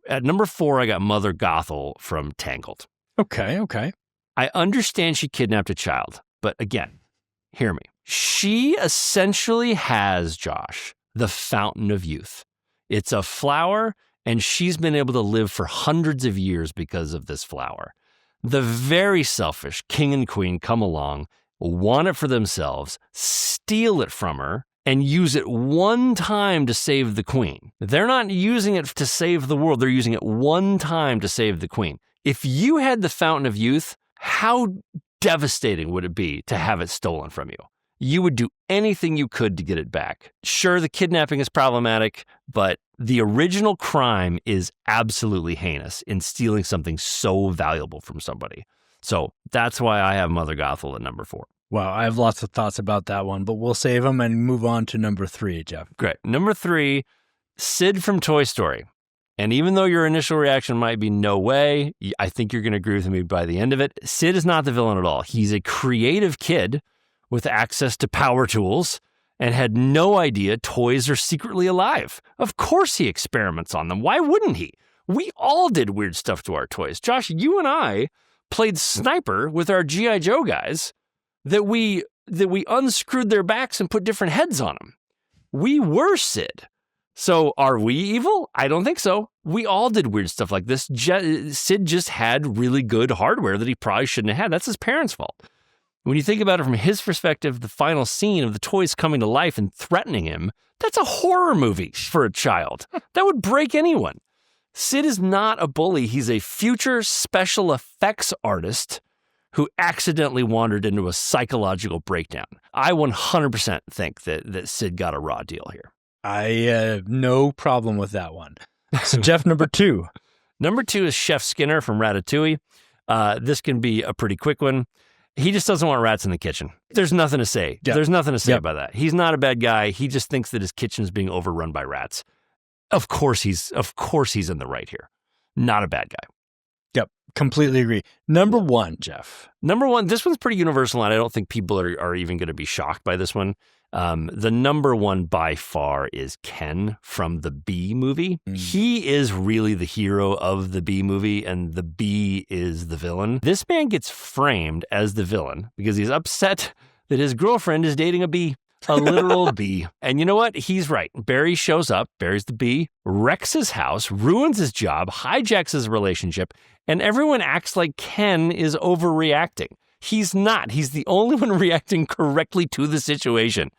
At number 4, I got Mother Gothel from Tangled. Okay. I understand she kidnapped a child, but again, hear me. She essentially has, Josh, the fountain of youth. It's a flower, and she's been able to live for hundreds of years because of this flower. The very selfish king and queen come along, want it for themselves, steal it from her, and use it one time to save the queen. They're not using it to save the world. They're using it one time to save the queen. If you had the Fountain of Youth, how devastating would it be to have it stolen from you? You would do anything you could to get it back. Sure, the kidnapping is problematic, but the original crime is absolutely heinous in stealing something so valuable from somebody. So that's why I have Mother Gothel at number 4. Wow, I have lots of thoughts about that one, but we'll save them and move on to number 3, Jeff. Great. Number 3, Sid from Toy Story. And even though your initial reaction might be no way, I think you're going to agree with me by the end of it. Sid is not the villain at all. He's a creative kid with access to power tools and had no idea toys are secretly alive. Of course he experiments on them. Why wouldn't he? We all did weird stuff to our toys. Josh, you and I played sniper with our G.I. Joe guys that we unscrewed their backs and put different heads on them. We were Sid. So are we evil? I don't think so. We all did weird stuff like this. Sid just had really good hardware that he probably shouldn't have had. That's his parents' fault. When you think about it from his perspective, the final scene of the toys coming to life and threatening him, that's a horror movie for a child. That would break anyone. Sid is not a bully. He's a future special effects artist who accidentally wandered into a psychological breakdown. I 100% think that Sid got a raw deal here. I have no problem with that one. So, Jeff, number 2. Number 2 is Chef Skinner from Ratatouille. This can be a pretty quick one. He just doesn't want rats in the kitchen. There's nothing to say. Yep. There's nothing to say about that. He's not a bad guy. He just thinks that his kitchen is being overrun by rats. Of course he's in the right here. Not a bad guy. Yep, completely agree. Number 1, Jeff. Number 1, this one's pretty universal, and I don't think people are even going to be shocked by this one. The number 1 by far is Ken from the Bee Movie. He is really the hero of the Bee Movie, and the bee is the villain. This man gets framed as the villain because he's upset that his girlfriend is dating a bee. A literal bee. And you know what? He's right. Barry shows up, Barry's the bee, wrecks his house, ruins his job, hijacks his relationship, and everyone acts like Ken is overreacting. He's not. He's the only one reacting correctly to the situation.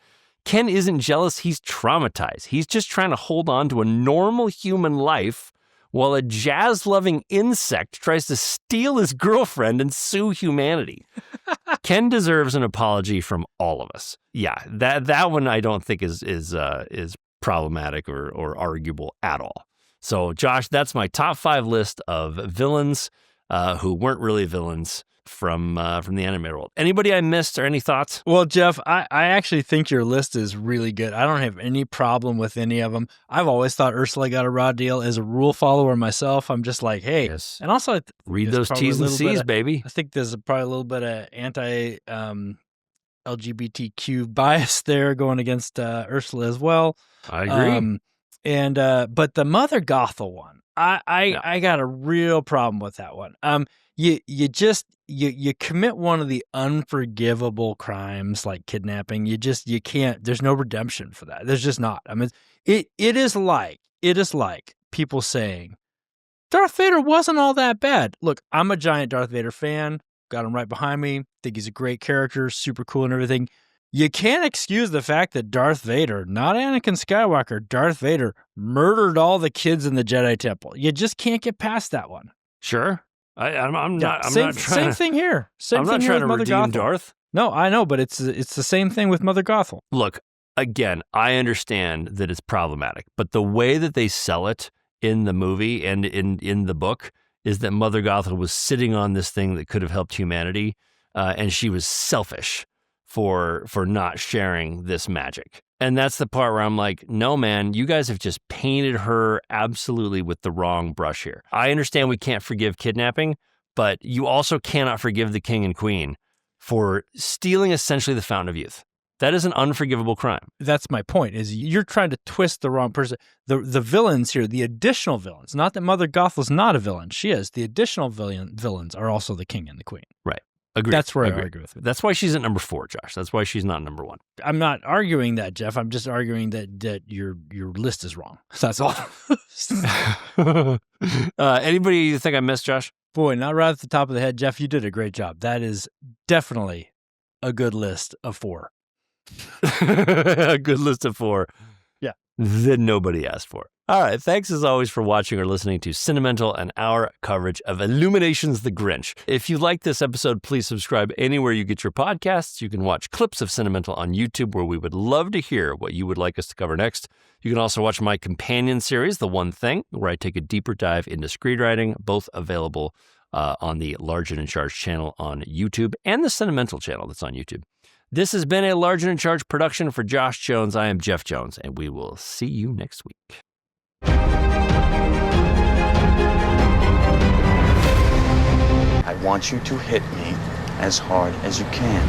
Ken isn't jealous. He's traumatized. He's just trying to hold on to a normal human life while a jazz-loving insect tries to steal his girlfriend and sue humanity. Ken deserves an apology from all of us. Yeah, that one I don't think is problematic or arguable at all. So, Josh, that's my top 5 list of villains who weren't really villains from the animated world. Anybody I missed or any thoughts? Well, Jeff, I actually think your list is really good. I don't have any problem with any of them. I've always thought Ursula got a raw deal. As a rule follower myself, I'm just like, hey. Yes. And also, read those T's and C's, baby. I think there's probably a little bit of anti-LGBTQ bias there going against Ursula as well. I agree. But the Mother Gothel one, I got a real problem with that one. you commit one of the unforgivable crimes like kidnapping. You can't. There's no redemption for that. There's just not. I mean, it is like people saying Darth Vader wasn't all that bad. Look, I'm a giant Darth Vader fan. Got him right behind me. Think he's a great character, super cool and everything. You can't excuse the fact that Darth Vader, not Anakin Skywalker, Darth Vader murdered all the kids in the Jedi Temple. You just can't get past that one. Sure. I'm not Same trying thing here. I'm not trying to redeem Darth. No, I know, but it's the same thing with Mother Gothel. Look, again, I understand that it's problematic, but the way that they sell it in the movie and in the book is that Mother Gothel was sitting on this thing that could have helped humanity, and she was selfish for not sharing this magic. And that's the part where I'm like, no, man, you guys have just painted her absolutely with the wrong brush here. I understand we can't forgive kidnapping, but you also cannot forgive the king and queen for stealing essentially the fountain of youth. That is an unforgivable crime. That's my point, is you're trying to twist the wrong person. The villains here, the additional villains, not that Mother Gothel's not a villain. She is. The additional villains are also the king and the queen. Right. Agreed. That's where I argue with it. That's why she's at number 4, Josh. That's why she's not number 1. I'm not arguing that, Jeff. I'm just arguing that your list is wrong. That's all. Anybody you think I missed, Josh? Boy, not right off the top of the head, Jeff, you did a great job. That is definitely a good list of 4. A good list of 4. Yeah. That nobody asked for. All right. Thanks as always for watching or listening to Cinemental and our coverage of Illumination's The Grinch. If you like this episode, please subscribe anywhere you get your podcasts. You can watch clips of Cinemental on YouTube, where we would love to hear what you would like us to cover next. You can also watch my companion series, The One Thing, where I take a deeper dive into screenwriting, both available on the Large and in Charge channel on YouTube and the Cinemental channel that's on YouTube. This has been a Large and in Charge production for Josh Jones. I am Jeff Jones, and we will see you next week. I want you to hit me as hard as you can.